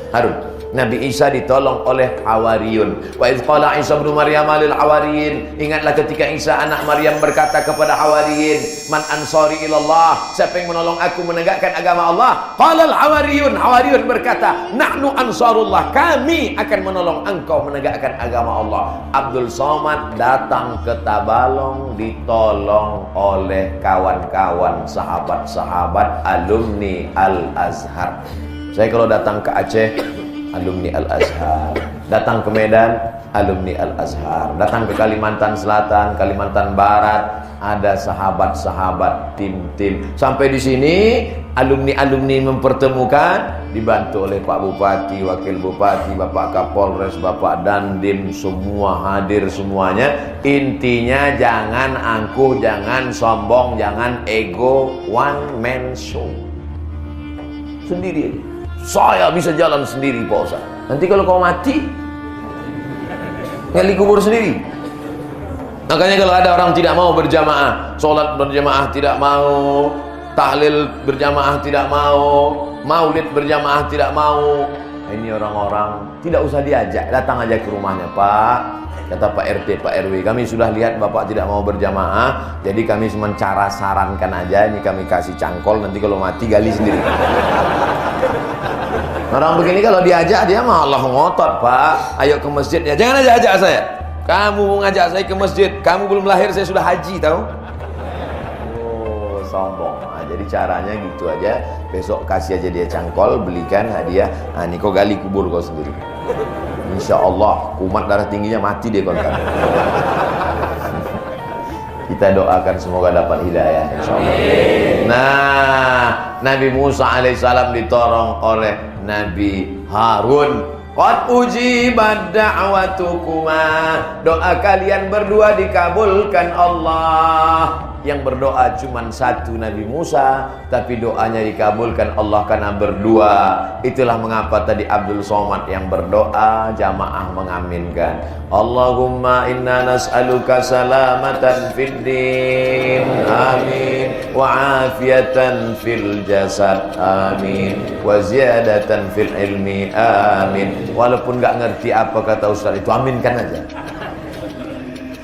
Harun. Nabi Isa ditolong oleh Hawariyun. Wa idz qala Isa ibnu Maryam lil Hawariyin. Ingatlah ketika Isa anak Maryam berkata kepada Hawariyin, "Man ansari ilallah?" Siapa yang menolong aku menegakkan agama Allah? Qala al Hawariyun. Hawariyun berkata, "Nahnu ansarullah." Kami akan menolong engkau menegakkan agama Allah. Abdul Somad datang ke Tabalong ditolong oleh kawan-kawan, sahabat-sahabat alumni Al-Azhar. Saya kalau datang ke Aceh, alumni Al-Azhar. Datang ke Medan, alumni Al-Azhar. Datang ke Kalimantan Selatan, Kalimantan Barat, ada sahabat-sahabat, tim-tim. Sampai di sini alumni-alumni mempertemukan, dibantu oleh Pak Bupati, Wakil Bupati, Bapak Kapolres, Bapak Dandim, semua hadir semuanya. Intinya jangan angkuh, jangan sombong, jangan ego, one man show. Sendiri aja. Saya bisa jalan sendiri Pak Ustaz. Nanti kalau kau mati, ngali kubur sendiri. Makanya kalau ada orang tidak mau berjamaah, sholat berjamaah tidak mau, tahlil berjamaah tidak mau, maulid berjamaah tidak mau, ini orang-orang tidak usah diajak, datang aja ke rumahnya. Pak, kata Pak RT, Pak RW, kami sudah lihat Bapak tidak mau berjamaah, jadi kami cuma cara sarankan aja, ini kami kasih cangkol, nanti kalau mati gali sendiri. Orang begini kalau diajak dia malah ngotot, Pak. Ayo ke masjid ya. Jangan ajak saya. Kamu mau ngajak saya ke masjid, kamu belum lahir saya sudah haji, tahu? Oh, sombong. Nah, jadi caranya gitu aja. Besok kasih aja dia cangkol, belikan hadiah. Nah, ini kau gali kubur kau sendiri. Insya Allah kumat darah tingginya mati dia kon. Kita doakan semoga dapat hidayah insyaallah. Nah, Nabi Musa alaihissalam ditolong oleh Nabi Harun. Qad ujibat da'watukuma. Doa kalian berdua dikabulkan Allah. yang berdoa cuma satu, Nabi Musa, tapi doanya dikabulkan Allah karena berdua. Itulah mengapa tadi Abdul Somad yang berdoa, jamaah mengaminkan. Allahumma inna nas'aluka salamatan fid din, amin, wa afiatan fil jasad, amin, wa ziyadatan fil ilmi, amin. Walaupun gak ngerti apa kata Ustaz itu, aminkan aja.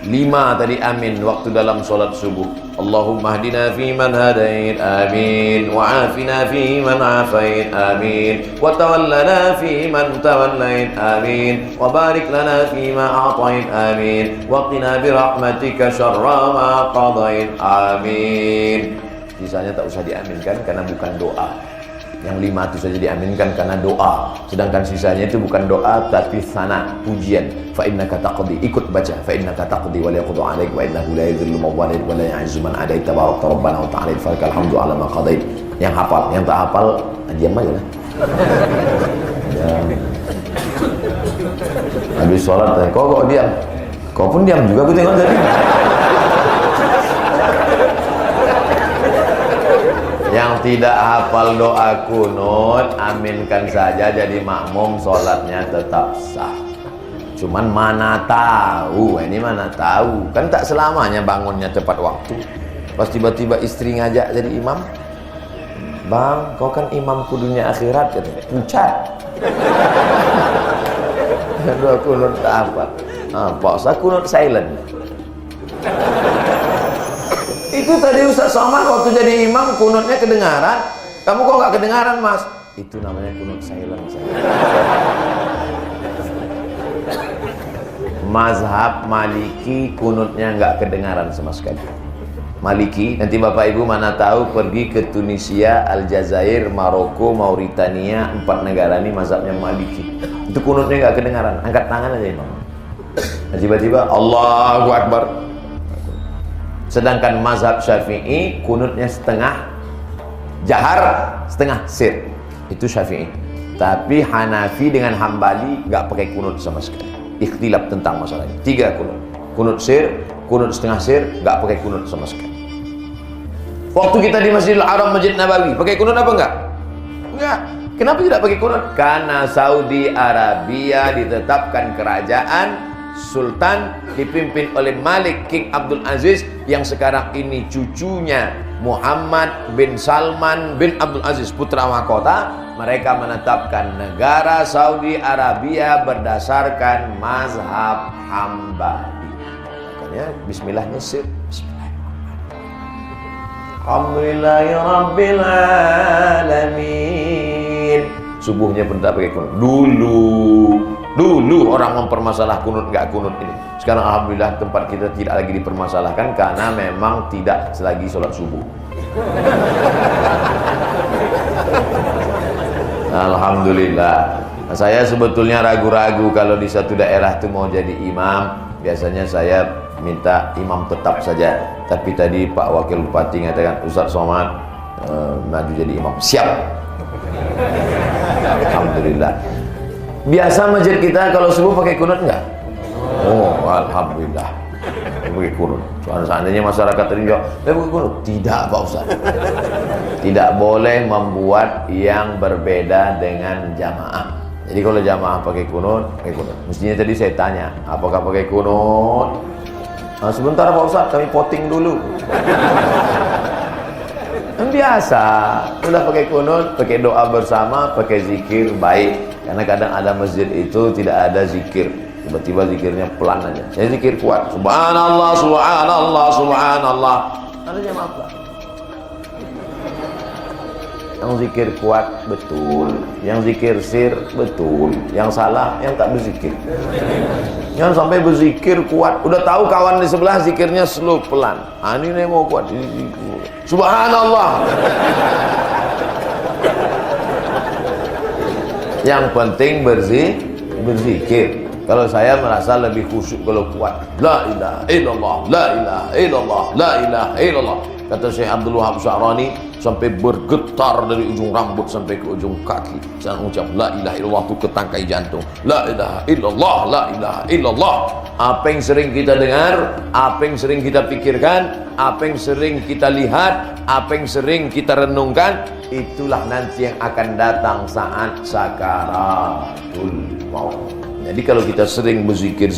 5 tadi amin waktu dalam solat subuh. Allahumma hdina fi man hadait, amin, wa afina fi man afait, amin, wa tawallana fi man tawallait, amin, wa barik lana fi ma a'tait, amin, wa qina bi rahmatika syarra ma qadait, amin. Sisanya tak usah diaminkan karena bukan doa. Yang 5 itu saja diaminkan karena doa. Sedangkan sisanya itu bukan doa tapi sana, pujian. Fa innaka taqdi, ikut baca. Fa innaka taqdi wa la yaqdu 'alaik wa innahu la yadhillu man walid wa la yu'izzu man adait. Tabarakta rabbana wa ta'ala falakal hamdu 'ala ma qadait. Yang hafal, yang tak hafal diam aja lah. Habis sholat, kok diam? Kau pun diam juga, aku tengok tadi. Yang tidak hafal doa kunut, aminkan saja, jadi makmum, sholatnya tetap sah. Cuman mana tahu, ini mana tahu, kan tak selamanya bangunnya tepat waktu. Pas tiba-tiba istri ngajak jadi imam, bang, kau kan imamku dunia akhirat, katanya, pucat. Doa kunut tak apa, pak usah kunut silent. Itu tadi Ustaz Somad waktu jadi imam kunutnya kedengaran. Kamu kok nggak kedengaran, Mas? Itu namanya kunut silent. Mazhab Maliki kunutnya nggak kedengaran sama sekali. Maliki, nanti Bapak Ibu mana tahu pergi ke Tunisia, Aljazair, Maroko, Mauritania, 4 negara ini mazhabnya Maliki. Itu kunutnya nggak kedengaran, angkat tangan aja imam. Tiba-tiba Allahu Akbar. Sedangkan mazhab Syafi'i kunutnya setengah jahar, setengah sir. Itu Syafi'i. Tapi Hanafi dengan Hambali nggak pakai kunut sama sekali. Ikhtilaf tentang masalah ini. 3 kunut. Kunut sir, kunut setengah sir, nggak pakai kunut sama sekali. Waktu kita di Masjidil Haram, Masjid Nabawi, pakai kunut apa enggak? Enggak. Kenapa tidak pakai kunut? Karena Saudi Arabia ditetapkan kerajaan Sultan dipimpin oleh Malik King Abdul Aziz, yang sekarang ini cucunya Muhammad bin Salman bin Abdul Aziz, putra mahkota. Mereka menetapkan negara Saudi Arabia berdasarkan mazhab Hambali. Makanya bismillahnya sir. Alhamdulillahirabbil alamin. Subuhnya pun tak pakai kunut. Dulu orang mempermasalah kunut nggak kunut ini. Sekarang alhamdulillah tempat kita tidak lagi dipermasalahkan karena memang tidak lagi sholat subuh. Alhamdulillah. Nah, saya sebetulnya ragu-ragu kalau di satu daerah itu mau jadi imam. Biasanya saya minta imam tetap saja. Tapi tadi Pak Wakil Bupati mengatakan, Ustaz Somad maju jadi imam. Siap. Alhamdulillah. Biasa masjid kita kalau subuh pakai kunut enggak? Oh, alhamdulillah. Pakai kunut. Seandainya masyarakat tadi jawab, pakai kunut. Tidak, Pak Ustaz. Tidak boleh membuat yang berbeda dengan jamaah. Jadi kalau jamaah pakai kunut, pakai kunut. Mestinya tadi saya tanya, apakah pakai kunut? Nah, sebentar Pak Ustaz, kami voting dulu. Biasa, sudah pakai kunut, pakai doa bersama, pakai zikir, baik. Karena kadang ada masjid itu tidak ada zikir, tiba-tiba zikirnya pelan aja. Saya zikir kuat, subhanallah, subhanallah, subhanallah. Ada jamaah apa? Yang zikir kuat betul, yang zikir sir betul, yang salah yang tak berzikir. Jangan sampai berzikir kuat, udah tahu kawan di sebelah zikirnya slow pelan. Ini nih mau kuat, subhanallah. Yang penting berzikir. Kalau saya merasa lebih khusyuk kalau kuat. La ilaha illallah, la ilaha illallah, la ilaha illallah. Kata Syekh Abdul Wahab Sya'rani, sampai bergetar dari ujung rambut sampai ke ujung kaki. Saya ucap la ilaha illallah itu ke tangkai jantung. La ilaha illallah, la ilaha illallah. Apa yang sering kita dengar, apa yang sering kita pikirkan, apa yang sering kita lihat, apa yang sering kita renungkan, itulah nanti yang akan datang saat sakaratul maut. Jadi kalau kita sering berzikir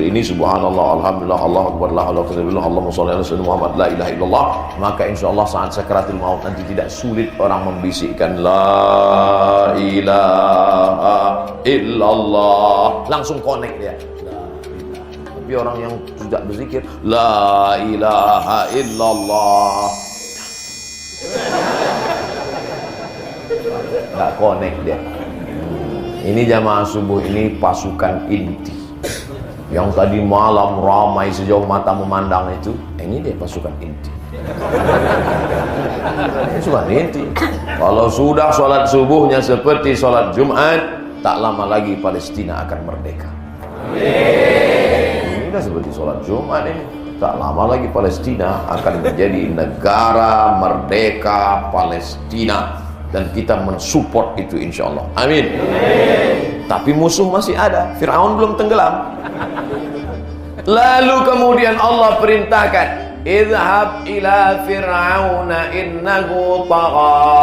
ini, subhanallah, alhamdulillah, Allahu akbar, la ilaha illallah, Allahumma shalli ala sayyidina Muhammad, la ilaha illallah, maka insyaallah saat sakaratul maut nanti tidak sulit orang membisikkan la ilaha illallah, langsung connect dia. Tapi orang yang tidak berzikir la ilaha illallah, nggak connect dia. Ini jamaah subuh ini pasukan inti yang tadi malam ramai sejauh mata memandang itu. Ini dia pasukan inti. Pasukan inti. Kalau sudah sholat subuhnya seperti sholat Jumat, tak lama lagi Palestina akan merdeka. Ini kan seperti sholat Jumat ini. Tak lama lagi Palestina akan menjadi negara merdeka Palestina. Dan kita mensupport itu insyaallah. Amin. Tapi musuh masih ada. Fir'aun belum tenggelam. Lalu kemudian Allah perintahkan, idhab ila fir'auna innahu tagha.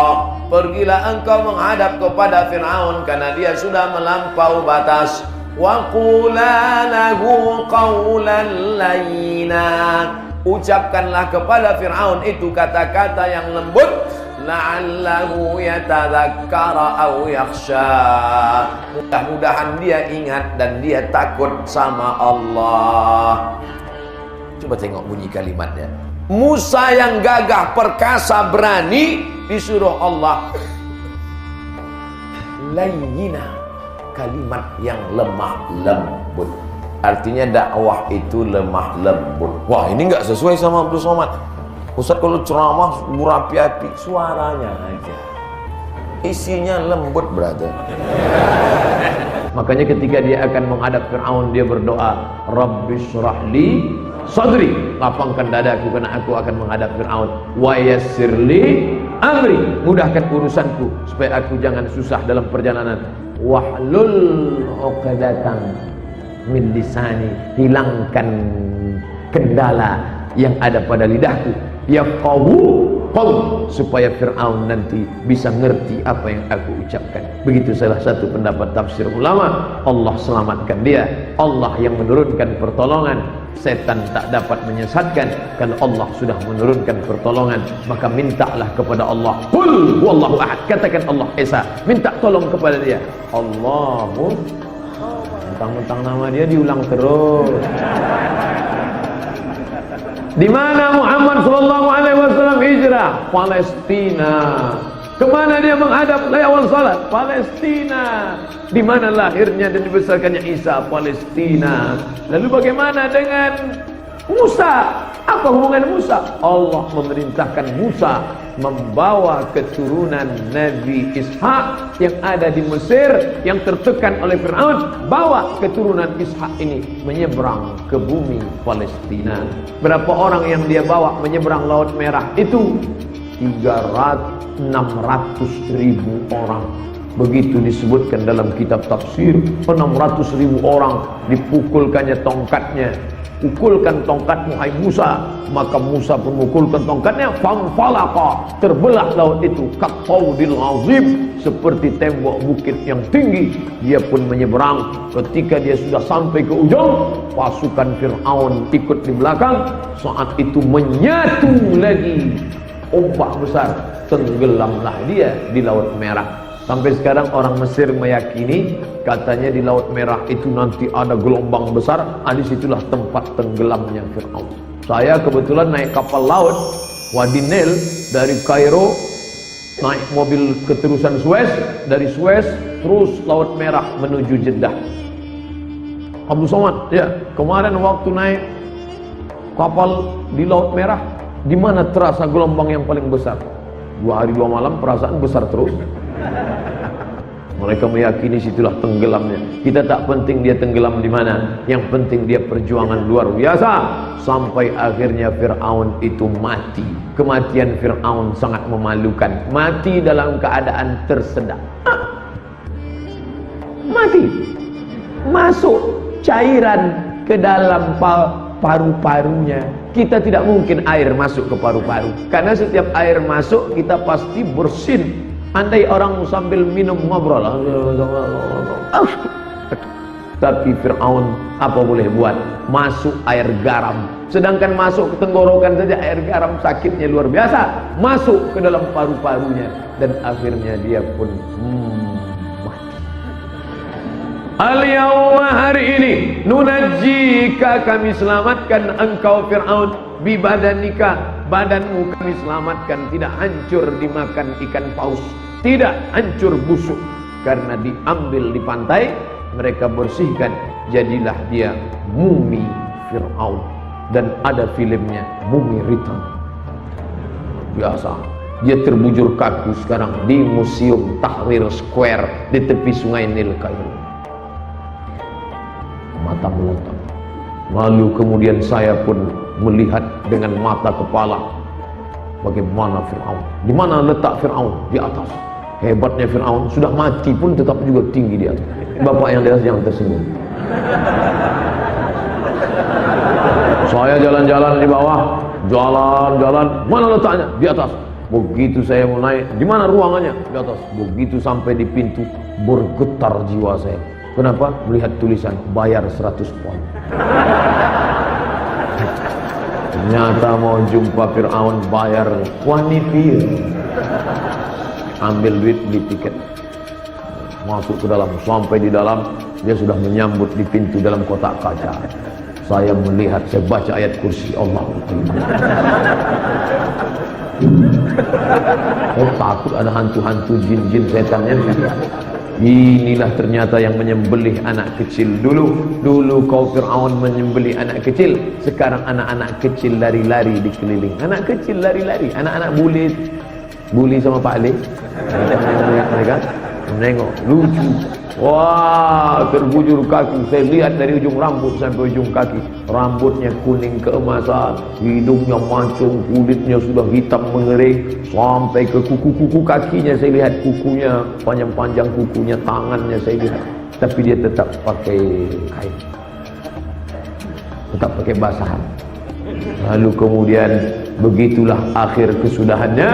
Pergilah engkau menghadap kepada Fir'aun karena dia sudah melampau batas. Wa qula lahu qawlan layyina. Ucapkanlah kepada Fir'aun itu kata-kata yang lembut, la'allahu yatadzakkara aw yakhsha. Mudah-mudahan dia ingat dan dia takut sama Allah. Coba tengok bunyi kalimatnya. Musa yang gagah perkasa berani disuruh Allah layyina, kalimat yang lemah lembut. Artinya dakwah itu lemah lembut. Wah, ini enggak sesuai sama Abdul Somad. Ustaz kalau ceramah berapi-api, suaranya aja, isinya lembut, brother. Makanya ketika dia akan menghadap Fir'aun, dia berdoa, Rabbi syrahli sadri, lapangkan dadaku karena aku akan menghadap Fir'aun. Wa yassirli amri, mudahkan urusanku supaya aku jangan susah dalam perjalanan. Wahlul 'uqdatan min lisani, hilangkan kendala yang ada pada lidahku. Yafqahu qaul, supaya Fir'aun nanti bisa ngerti apa yang aku ucapkan. Begitu salah satu pendapat tafsir ulama. Allah selamatkan dia, Allah yang menurunkan pertolongan. Setan tak dapat menyesatkan kalau Allah sudah menurunkan pertolongan. Maka mintalah kepada Allah. Qul huwallahu ahad, katakan Allah Esa, minta tolong kepada dia. Allahu, mentang-mentang nama dia diulang terus. Di mana Muhammad sallallahu alaihi wasallam hijrah? Palestina. Kemana dia menghadap awal salat? Palestina. Di mana lahirnya dan dibesarkannya Isa? Palestina. Lalu bagaimana dengan Musa? Apa hubungan Musa? Allah memerintahkan Musa membawa keturunan Nabi Ishak yang ada di Mesir, yang tertekan oleh Fir'aun. Bawa keturunan Ishak ini menyeberang ke bumi Palestina. Berapa orang yang dia bawa menyeberang Laut Merah itu? 600.000 orang. Begitu disebutkan dalam kitab tafsir. 600.000 orang dipukulkannya tongkatnya. Pukulkan tongkatmu hai Musa. Maka Musa pun memukulkan tongkatnya. Fanfalaqa, terbelah laut itu. Kattaudil azim, seperti tembok bukit yang tinggi. Dia pun menyeberang. Ketika dia sudah sampai ke ujung, pasukan Fir'aun ikut di belakang. Saat itu menyatu lagi ombak besar, tenggelamlah dia di Laut Merah. Sampai sekarang orang Mesir meyakini katanya di Laut Merah itu nanti ada gelombang besar. Disitulah tempat tenggelamnya Fir'aun. Saya kebetulan naik kapal laut Wadi Nil dari Kairo, naik mobil keterusan Suez, dari Suez terus Laut Merah menuju Jeddah. Abdul Somad, ya, kemarin waktu naik kapal di Laut Merah, di mana terasa gelombang yang paling besar? 2 hari 2 malam perasaan besar terus. Mereka meyakini situlah tenggelamnya. Kita tak penting dia tenggelam di mana, yang penting dia perjuangan luar biasa. Sampai akhirnya Fir'aun itu mati. Kematian Fir'aun sangat memalukan. Mati dalam keadaan tersedak. Mati. Masuk cairan ke dalam paru-parunya. Kita tidak mungkin air masuk ke paru-paru, karena setiap air masuk kita pasti bersin. Andai orang sambil minum ngobrol, tapi Fir'aun apa boleh buat? Masuk air garam. Sedangkan masuk ke tenggorokan saja air garam sakitnya luar biasa. Masuk ke dalam paru-parunya, dan akhirnya dia pun mati. Al-yawma, hari ini, nunajjika, kami selamatkan engkau Fir'aun, bibadanika, badanmu kami selamatkan, tidak hancur dimakan ikan paus, tidak hancur busuk, karena diambil di pantai, mereka bersihkan, jadilah dia mumi Fir'aun. Dan ada filmnya, Mumi Return. Biasa, dia terbujur kaku sekarang di Museum Tahrir Square di tepi sungai Nil, Kairo. Mata melotot. Lalu kemudian saya pun melihat dengan mata kepala bagaimana Fir'aun. Di mana letak Fir'aun? Di atas. Hebatnya Fir'aun, sudah mati pun tetap juga tinggi di atas. Bapak yang di atas yang tersenyum. Saya jalan-jalan di bawah, jalan-jalan, mana letaknya? Di atas. Begitu saya mau naik, di mana ruangannya? Di atas. Begitu sampai di pintu, bergetar jiwa saya. Kenapa? Melihat tulisan bayar 100 pound. Ternyata mau jumpa Fir'aun, bayar wanipir. Ambil duit, beli tiket, masuk ke dalam. Sampai di dalam, dia sudah menyambut di pintu dalam kotak kaca. Saya melihat, saya baca ayat kursi Allah. Oh, takut ada hantu-hantu, jin-jin, setannya. Inilah ternyata yang menyembelih anak kecil dulu. Dulu kau Fir'aun menyembelih anak kecil. Sekarang anak-anak kecil lari-lari di keliling. Anak kecil lari-lari. Anak-anak bully sama Pak Ali. Mereka menengok, lucu. Wah, terbujur kaki. Saya lihat dari ujung rambut sampai ujung kaki. Rambutnya kuning keemasan, hidungnya mancung, kulitnya sudah hitam mengering, sampai ke kuku-kuku kakinya. Saya lihat kukunya, panjang-panjang kukunya, tangannya saya lihat. Tapi dia tetap pakai kain, tetap pakai basahan. Lalu kemudian begitulah akhir kesudahannya,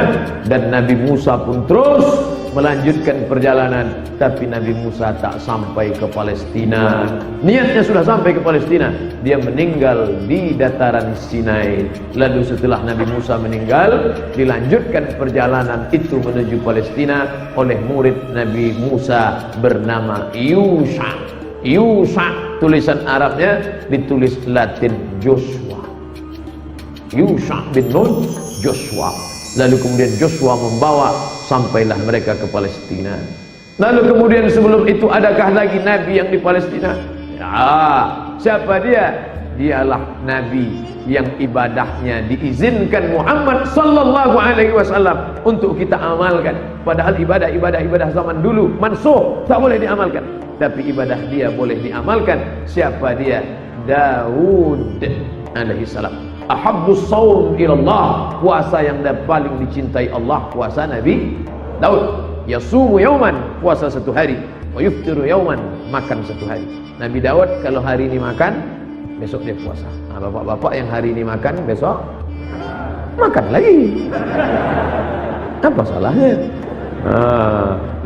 dan Nabi Musa pun terus melanjutkan perjalanan. Tapi Nabi Musa tak sampai ke Palestina. Niatnya sudah sampai ke Palestina, dia meninggal di dataran Sinai. Lalu setelah Nabi Musa meninggal, dilanjutkan perjalanan itu menuju Palestina oleh murid Nabi Musa bernama Yusha. Yusha, tulisan Arabnya ditulis Latin Joshua. Yusha bin Nun, Joshua. Lalu kemudian Joshua membawa, sampailah mereka ke Palestina. Lalu kemudian sebelum itu adakah lagi Nabi yang di Palestina? Ya, siapa dia? Dialah Nabi yang ibadahnya diizinkan Muhammad sallallahu alaihi wasallam untuk kita amalkan. Padahal ibadah zaman dulu mansuh, tak boleh diamalkan. Tapi ibadah dia boleh diamalkan. Siapa dia? Daud alaihi salam. Ahabbus shaum ilallah, puasa yang paling dicintai Allah, puasa Nabi Daud. Yasumu yauman, puasa satu hari, wa yuftiru yauman, makan satu hari. Nabi Daud kalau hari ini makan, besok dia puasa. Nah, bapak-bapak yang hari ini makan, besok makan lagi. Apa salahnya?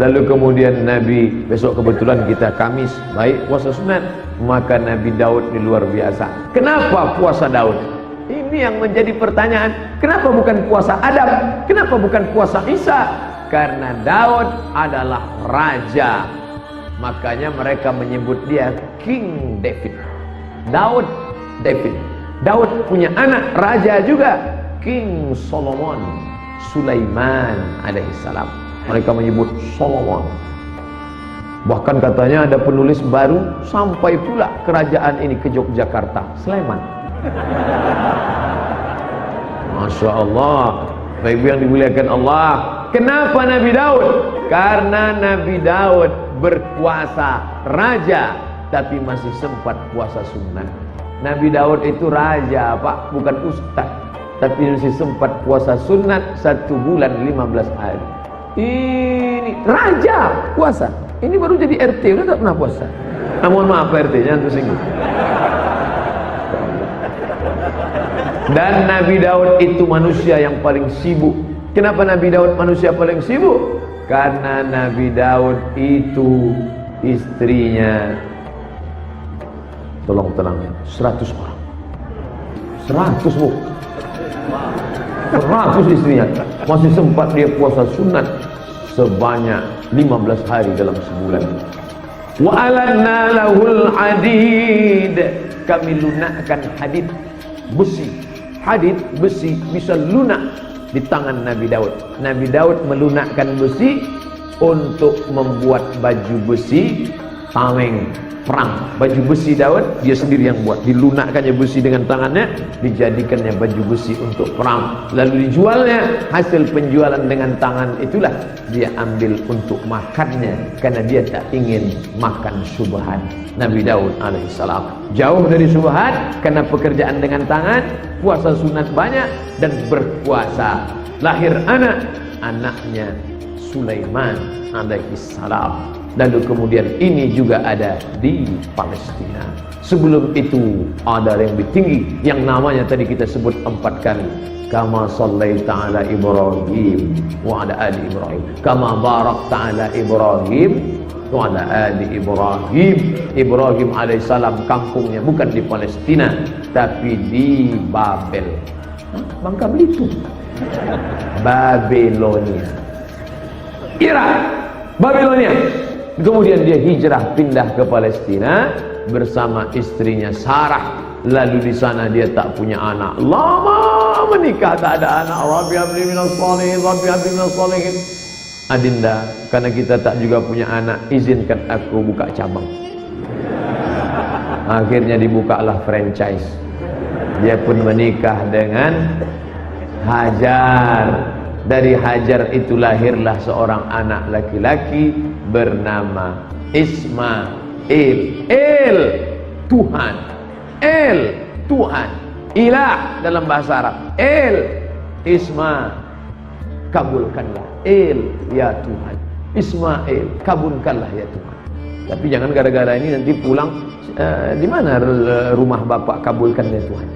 Lalu kemudian Nabi, besok kebetulan kita Kamis, baik puasa sunat, maka Nabi Daud ini luar biasa. Kenapa puasa Daud? Ini yang menjadi pertanyaan. Kenapa bukan puasa Adam? Kenapa bukan puasa Isa? Karena Daud adalah raja. Makanya mereka menyebut dia King David. Daud punya anak raja juga, King Solomon, Sulaiman alaihissalam. Mereka menyebut Solomon. Bahkan katanya ada penulis baru sampai pula kerajaan ini ke Yogyakarta, Sleman. Masya Allah. Baik yang dimuliakan Allah. Kenapa Nabi Daud? Karena Nabi Daud berkuasa raja, tapi masih sempat puasa sunnah. Nabi Daud itu raja Pak, bukan ustaz, tapi masih sempat puasa sunat 1 bulan 15 hari. Ini raja puasa. Ini baru jadi RT, udah tak pernah puasa. Mohon maaf Pak RT, jangan tersinggung. Dan Nabi Daud itu manusia yang paling sibuk. Kenapa Nabi Daud manusia paling sibuk? Karena Nabi Daud itu istrinya, tolong tenangnya, 100 orang. 100 Bu. 100 istrinya. Masih sempat dia puasa sunat sebanyak 15 hari dalam sebulan. Wa alanna lahul hadid. Kami lunakkan hadid, besi. Hadid, besi bisa lunak di tangan Nabi Daud. Nabi Daud melunakkan besi untuk membuat baju besi tameng perang. Baju besi Daud dia sendiri yang buat, dilunakkannya besi dengan tangannya, dijadikannya baju besi untuk perang, lalu dijualnya. Hasil penjualan dengan tangan itulah dia ambil untuk makannya, karena dia tak ingin makan syubhat. Nabi Daud alaihissalam jauh dari syubhat karena pekerjaan dengan tangan, puasa sunat banyak dan berpuasa. Lahir anaknya Sulaiman alaihissalam. Lalu kemudian ini juga ada di Palestina. Sebelum itu ada yang lebih tinggi, yang namanya tadi kita sebut 4 kali. Kama sallaita ala Ibrahim wa ala ali Ibrahim, kama barakta ala Ibrahim wa ala ali Ibrahim. Ibrahim alaihissalam kampungnya bukan di Palestina, tapi di Babel, Bangka Belitung, Babilonia, Irak, Babilonia. Kemudian dia hijrah pindah ke Palestina bersama istrinya Sarah. Lalu di sana dia tak punya anak, lama menikah tak ada anak. Rabbi habli minas shalihin, Rabbi habli minas shalihin. Adinda, karena kita tak juga punya anak, izinkan aku buka cabang. Akhirnya dibukalah franchise. Dia pun menikah dengan Hajar. Dari Hajar itu lahirlah seorang anak laki-laki bernama Ismail. El Tuhan, El Tuhan, Ilah dalam bahasa Arab. El Isma, kabulkanlah. El ya Tuhan, Ismail, kabulkanlah ya Tuhan. Tapi jangan gara-gara ini nanti pulang, di mana rumah bapak kabulkan ya Tuhan?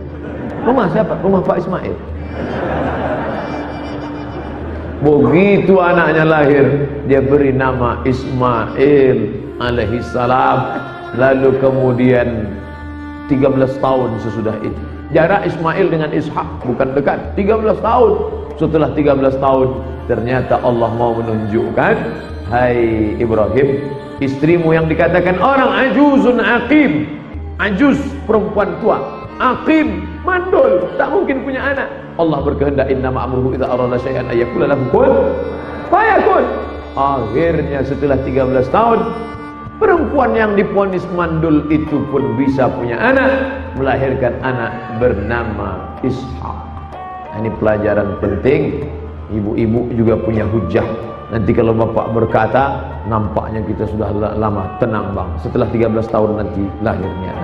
Rumah siapa? Rumah Pak Ismail. Begitu anaknya lahir, dia beri nama Ismail alaihissalam. Lalu kemudian 13 tahun sesudah itu, jarak Ismail dengan Ishak bukan dekat, 13 tahun. Setelah 13 tahun, ternyata Allah mau menunjukkan, hai Ibrahim, istrimu yang dikatakan orang ajuzun aqim, ajuz perempuan tua, aqim mandul, tak mungkin punya anak. Allah berkehendak, innama amruhu idza arada syai'an ayyakula lahu kun fayakun. Akhirnya setelah 13 tahun, perempuan yang divonis mandul itu pun bisa punya anak, melahirkan anak bernama Ishak. Ini pelajaran penting. Ibu-ibu juga punya hujah. Nanti kalau bapak berkata, nampaknya kita sudah lama, tenang bang, setelah 13 tahun nanti lahirnya.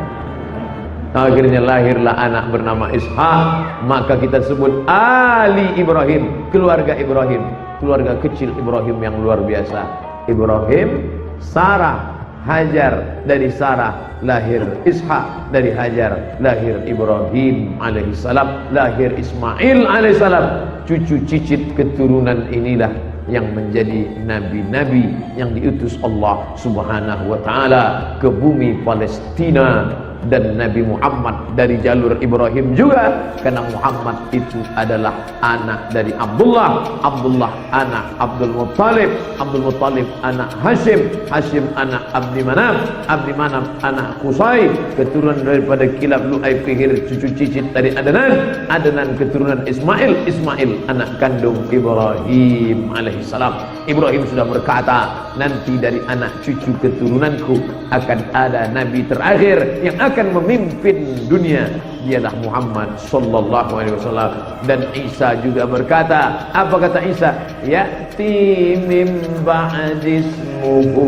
Akhirnya lahirlah anak bernama Ishak. Maka kita sebut Ali Ibrahim, keluarga Ibrahim, keluarga kecil Ibrahim yang luar biasa. Ibrahim, Sarah, Hajar, dari Sarah lahir Ishak, dari Hajar lahir Ibrahim alaihissalam, lahir Ismail alaihissalam. Cucu cicit keturunan inilah yang menjadi nabi-nabi yang diutus Allah subhanahu wa ta'ala ke bumi Palestina. Dan Nabi Muhammad dari jalur Ibrahim juga, karena Muhammad itu adalah anak dari Abdullah, Abdullah anak Abdul Muttalib, Abdul Muttalib anak Hashim, Hashim anak Abdi Manaf, Abdi Manaf anak Qusay, keturunan daripada Kilab, Lu'ay, Fihir, cucu cicit dari Adnan, Adnan keturunan Ismail, Ismail anak kandung Ibrahim alaihissalam. Ibrahim sudah berkata, nanti dari anak cucu keturunanku akan ada nabi terakhir yang akan memimpin dunia, dialah Muhammad sallallahu alaihi wasallam. Dan Isa juga berkata, apa kata Isa? Ya'ti min ba'dismuhu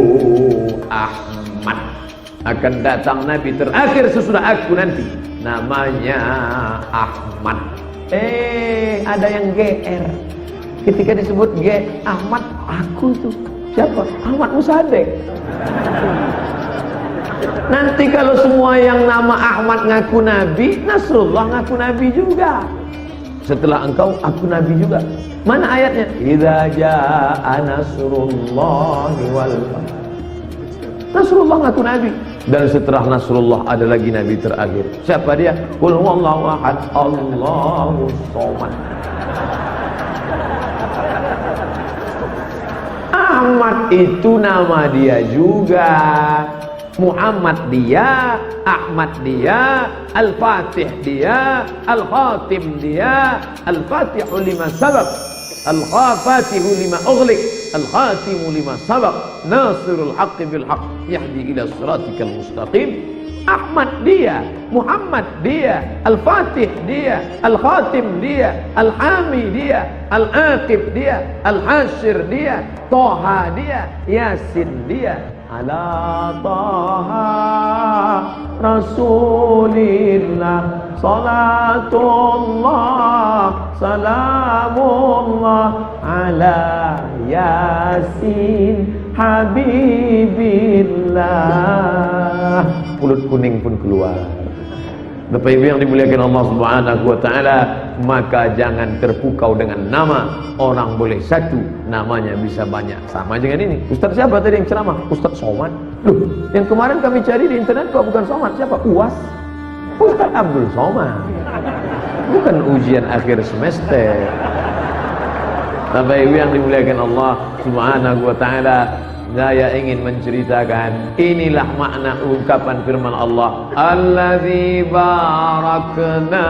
Ahmad, akan datang nabi terakhir sesudah aku nanti, namanya Ahmad. Ada yang GR ketika disebut Ahmad. Aku itu siapa? Ahmad Musaddiq. Nanti kalau semua yang nama Ahmad ngaku nabi, Nasrullah ngaku nabi juga. Setelah engkau, aku nabi juga. Mana ayatnya? Idza jaa nasrullahi wal fath. Nasrullah ngaku nabi. Dan setelah Nasrullah ada lagi nabi terakhir. Siapa dia? Qul huwallahu ahad, Allahus samad. Ahmad itu nama dia juga. Muhammad dia, Ahmad dia, Al-Fatih dia, Al-Khatim dia, Al-Fatihu lima sabab, Al-Fatihu lima ughliq, Al-Khatimu lima sabab, Nasirul haqqi bil haqq, yahdi ila siratikal mustaqim. Ahmad dia, Muhammad dia, Al-Fatih dia, Al-Khatim dia, Al-Hami dia, Al-Aqib dia, Al-Hashir dia, Toha dia, Yasin dia. Ala Taha Rasulillah salatullah salamullah ala Yasin Habibillah. Pulut kuning pun keluar. Bapak Ibu yang dimuliakan Allah Subhanahu wa taala, maka jangan terpukau dengan nama. Orang boleh satu, namanya bisa banyak. Sama dengan ini. Ustaz siapa tadi yang ceramah? Ustaz Somad. Loh, yang kemarin kami cari di internet kok bukan Somad, siapa? UAS. Ustaz Abdul Somad. Bukan ujian akhir semester. Bapak Ibu yang dimuliakan Allah Subhanahu wa taala, saya ingin menceritakan inilah makna ungkapan firman Allah, Allazi barakna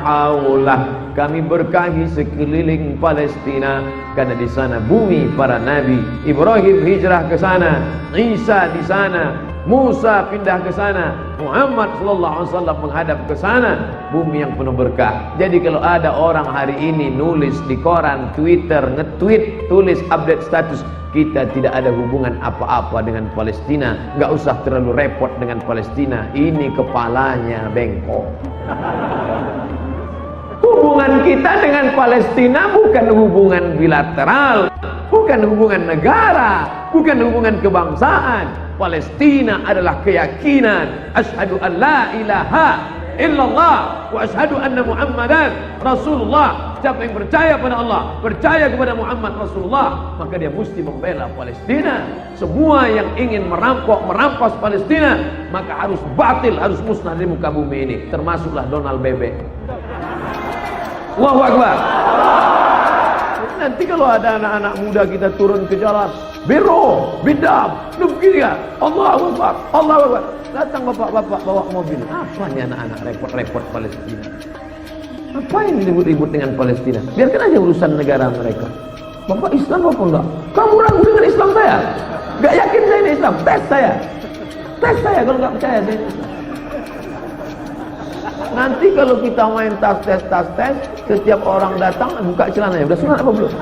haulah. Kami berkahi sekeliling Palestina karena di sana bumi para nabi. Ibrahim hijrah ke sana, Isa di sana, Musa pindah ke sana, Muhammad sallallahu alaihi wasallam menghadap ke sana, bumi yang penuh berkah. Jadi kalau ada orang hari ini nulis di koran, Twitter, nge-tweet, tulis update status, kita tidak ada hubungan apa-apa dengan Palestina, nggak usah terlalu repot dengan Palestina, ini kepalanya bengkok. Hubungan kita dengan Palestina bukan hubungan bilateral, bukan hubungan negara, bukan hubungan kebangsaan. Palestina adalah keyakinan, asyhadu an la ilaha illallah wa asyhadu anna Muhammadan Rasulullah. Siapa yang percaya pada Allah, percaya kepada Muhammad Rasulullah, maka dia mesti membela Palestina. Semua yang ingin merampas Palestina, maka harus batil, harus musnah di muka bumi ini, termasuklah Donald Bebek. Allahu Akbar. Nanti kalau ada anak-anak muda kita turun ke jalan, biro, bidam, begini ya, Allahu Akbar, Allahu Akbar. Datang bapak-bapak bawa mobil. Apa nih anak-anak repot-repot Palestina? Apa yang ribut-ribut dengan Palestina? Biarkan aja urusan negara mereka. Bapak Islam apa enggak? Kamu ragu dengan Islam saya? Gak yakin saya ini Islam? Tes saya. Tes saya kalau gak percaya saya ini Islam. Nanti kalau kita main tas tes, setiap orang datang buka celananya. Udah sunat apa belum?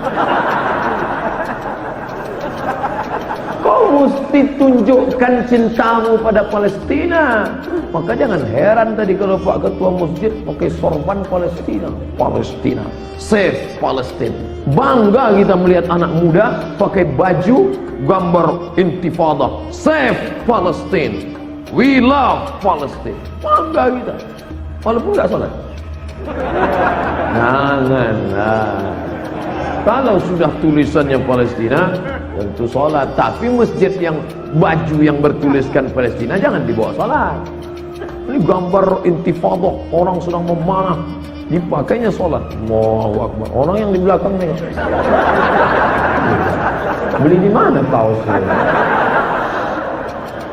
Kau mesti tunjukkan cintamu pada Palestina. Maka jangan heran tadi kalau Pak Ketua Masjid pakai sorban Palestina. Palestina, save Palestine. Bangga kita melihat anak muda pakai baju gambar intifada, save Palestine, we love Palestine. Bangga kita. Walaupun nggak sholat. Janganlah. Kalau sudah tulisannya Palestina, tentu sholat. Tapi masjid yang baju yang bertuliskan Palestina jangan dibawa sholat. Ini gambar intifada, orang sedang memanah, dipakainya sholat. Allahu Akbar. Orang yang di belakang nih. Beli di mana kaosnya?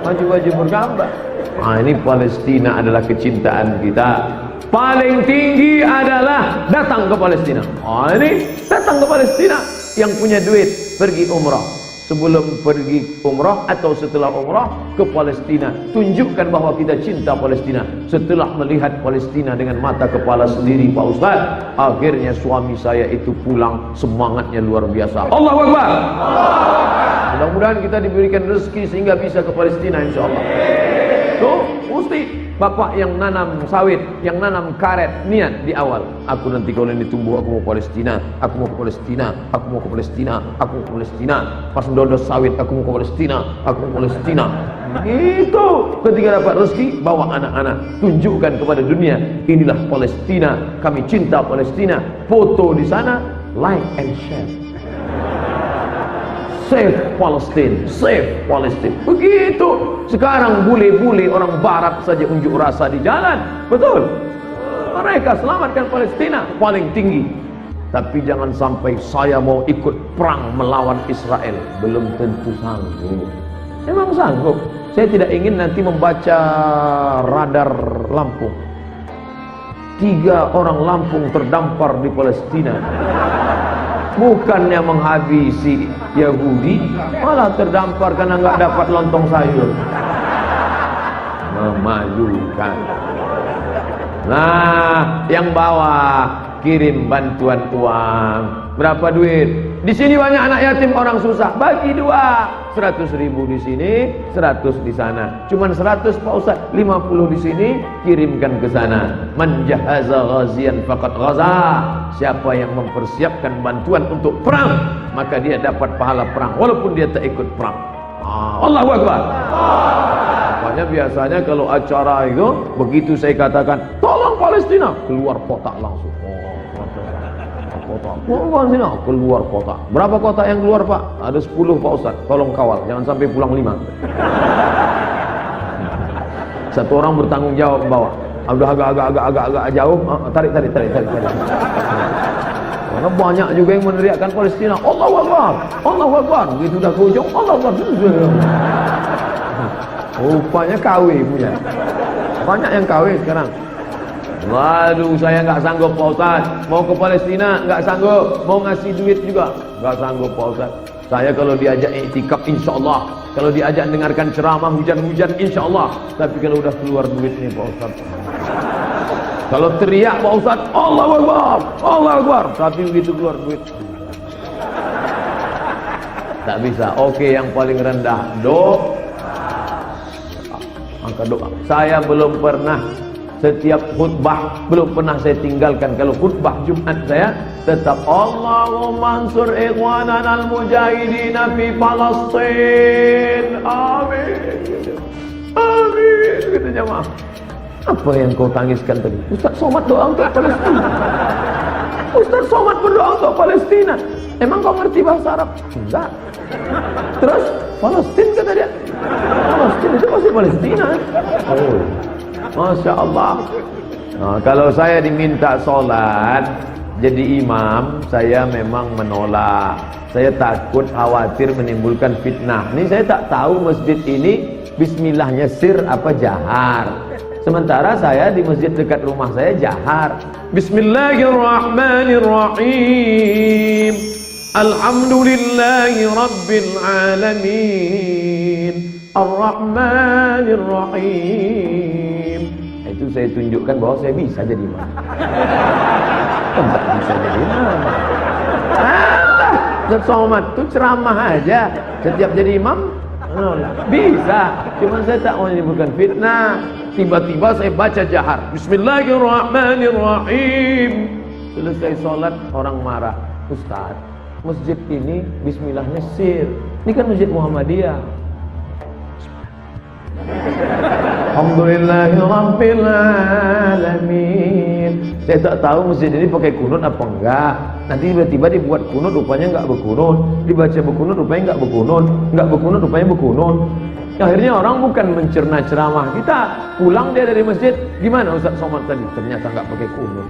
Baju-baju bergambar. Nah, ini Palestina adalah kecintaan kita. Paling tinggi adalah datang ke Palestina. Ini datang ke Palestina. Yang punya duit pergi umrah. Sebelum pergi umrah atau setelah umrah ke Palestina, tunjukkan bahwa kita cinta Palestina. Setelah melihat Palestina dengan mata kepala sendiri, Pak Ustaz, akhirnya suami saya itu pulang, semangatnya luar biasa. Allahu Akbar. Mudah-mudahan kita diberikan rezeki sehingga bisa ke Palestina, insyaallah. Tuh, mesti bapak yang nanam sawit, yang nanam karet, niat di awal. Aku nanti kalau ini tumbuh, aku mau Palestina, aku mau ke Palestina, aku mau ke Palestina, aku mau ke Palestina. Pas ndodos sawit, aku mau ke Palestina, aku mau ke Palestina. Itu ketika dapat rezeki, bawa anak-anak, tunjukkan kepada dunia, inilah Palestina, kami cinta Palestina. Foto di sana, like and share. Save Palestine, save Palestine. Begitu. Sekarang bule-bule orang barat saja unjuk rasa di jalan. Betul. Mereka selamatkan Palestina paling tinggi. Tapi jangan sampai saya mau ikut perang melawan Israel. Belum tentu sanggup. Memang sanggup. Saya tidak ingin nanti membaca radar Lampung. 3 orang Lampung terdampar di Palestina. Bukannya menghabisi Yahudi, malah terdampar karena nggak dapat lontong sayur. Memalukan. Nah, yang bawah kirim bantuan uang. Berapa duit? Di sini banyak anak yatim, orang susah. Bagi 2. 100.000 di sini, 100 di sana. Cuman 100 Pak Ustaz, 50 di sini, kirimkan ke sana. Man jahaza ghazian faqad ghaza. Siapa yang mempersiapkan bantuan untuk perang, maka dia dapat pahala perang walaupun dia tak ikut perang. Allahu Akbar. Makanya biasanya kalau acara itu, begitu saya katakan tolong Palestina, keluar kotak langsung. Palestina keluar kotak. Berapa kotak yang keluar Pak? Ada 10 Pak Ustaz. Tolong kawal, jangan sampai pulang 5. Satu orang bertanggung jawab bawa. Udah agak jauh, tarik. Karena banyak juga yang meneriakkan Palestina. Allahu Akbar, Allahu Akbar. Begitu dah ke ujung, Allahu Akbar. Rupanya KW punya. Banyak yang KW sekarang. Waduh, saya nggak sanggup Pak Ustaz. Mau ke Palestina nggak sanggup. Mau ngasih duit juga nggak sanggup Pak Ustaz. Saya kalau diajak iktikaf insyaallah, kalau diajak dengarkan ceramah hujan-hujan insyaallah. Tapi kalau udah keluar duit nih Pak Ustaz, kalau teriak Pak Ustaz, Allahu Akbar, Allahu Akbar, tapi begitu keluar duit tak bisa. Oke, yang paling rendah doa. Angka doa. Saya belum pernah, setiap khutbah belum pernah saya tinggalkan. Kalau khutbah Jumat saya tetap Allahumma ansur ikhwanan al-mujahidin fi Palestin. Amin. Amin. Kata jemaah. Apa yang kau tangiskan tadi? Ustaz Somad doa untuk Palestina. Ustaz Somad berdoa untuk Palestina. Emang kau ngerti bahasa Arab? Enggak. Terus Palestina kata dia. Palestina itu pasti Palestina. Oh. Masya Allah. Nah, kalau saya diminta sholat jadi imam, saya memang menolak. Saya takut khawatir menimbulkan fitnah. Ini saya tak tahu masjid ini bismillahnya sir apa jahar. Sementara saya di masjid dekat rumah saya jahar. Bismillahirrahmanirrahim. Alhamdulillahi rabbil alamin. Ar-Rahmanir-Rahim. Itu saya tunjukkan bahwa saya bisa jadi imam. Tempat bisa jadi imam. Ustaz Somad itu ceramah aja. Setiap jadi imam bisa. Cuma saya tak mau menimbulkan fitnah. Tiba-tiba saya baca jahar. Bismillahirrahmanirrahim. Selesai sholat orang marah. Ustaz, masjid ini bismillahnya sir. Ini kan masjid Muhammadiyah. Alhamdulillahirabbil alamin. Saya tak tahu masjid ini pakai kunut apa enggak. Nanti tiba-tiba dibuat kunut rupanya enggak berkunut, dibaca berkunut rupanya enggak berkunut, enggak berkunut rupanya berkunut. Akhirnya orang bukan mencerna ceramah kita, pulang dia dari masjid, gimana Ustaz Somad tadi? Ternyata enggak pakai kunut.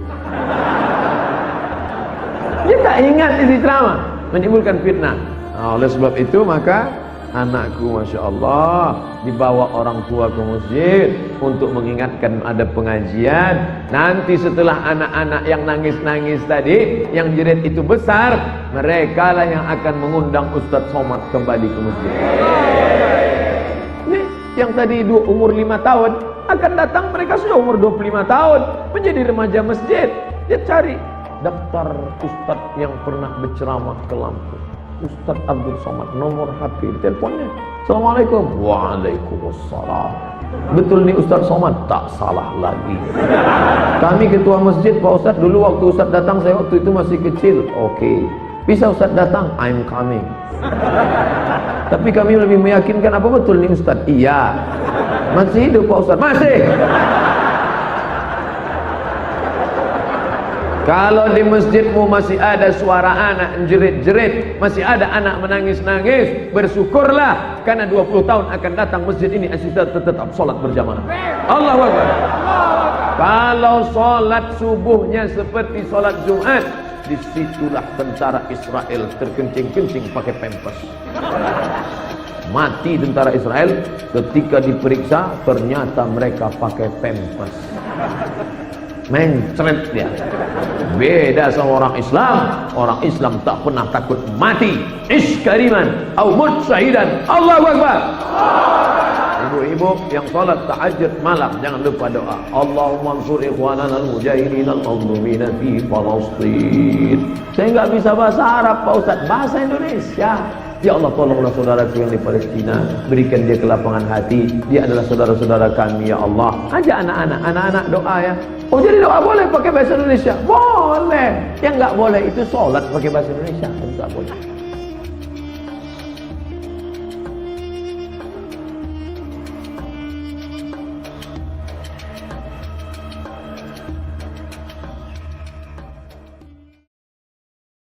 Dia tak ingat isi ceramah, menimbulkan fitnah. Nah, oleh sebab itu maka Anakku Masya Allah dibawa orang tua ke masjid untuk mengingatkan ada pengajian. Nanti setelah anak-anak yang nangis-nangis tadi, yang jerit itu besar, mereka lah yang akan mengundang Ustadz Somad kembali ke masjid. Ini yang tadi umur 5 tahun akan datang, mereka sudah umur 25 tahun menjadi remaja masjid. Dia cari daftar Ustadz yang pernah berceramah ke Lampung. Ustadz Abdul Somad, nomor HP, teleponnya. Assalamualaikum. Waalaikumsalam. Betul nih Ustadz Somad? Tak salah lagi. Kami ketua masjid Pak Ustadz, dulu waktu Ustadz datang, saya waktu itu masih kecil. Oke. Bisa Ustadz datang? I'm coming. Tapi kami lebih meyakinkan, apa betul nih Ustadz? Iya. Masih hidup Pak Ustadz? Masih. Kalau di masjidmu masih ada suara anak jerit-jerit, masih ada anak menangis-nangis, bersyukurlah, karena 20 tahun akan datang masjid ini tetap sholat berjamaah. Allahu Akbar. Kalau sholat subuhnya seperti sholat Jumat, disitulah tentara Israel terkencing-kencing pakai pampers. Mati tentara Israel ketika diperiksa, ternyata mereka pakai pampers. Mencret dia. Beda sama orang Islam. Orang Islam tak pernah takut mati. Iskariman au mut syahidan. Allahu Akbar. Ibu-ibu yang salat tahajud malam, jangan lupa doa. Allahumma ansur ikhwanana al-mujahidin al-mazlumin fi Palestin. Saya enggak bisa bahasa Arab Pak Ustaz, bahasa Indonesia. Ya Allah, tolonglah saudaraku yang di Palestina, berikan dia kelapangan hati. Dia adalah saudara-saudara kami ya Allah. Ajak anak-anak doa ya. Oh, jadi doa boleh pakai bahasa Indonesia? Boleh. Yang enggak boleh itu salat pakai bahasa Indonesia, enggak boleh.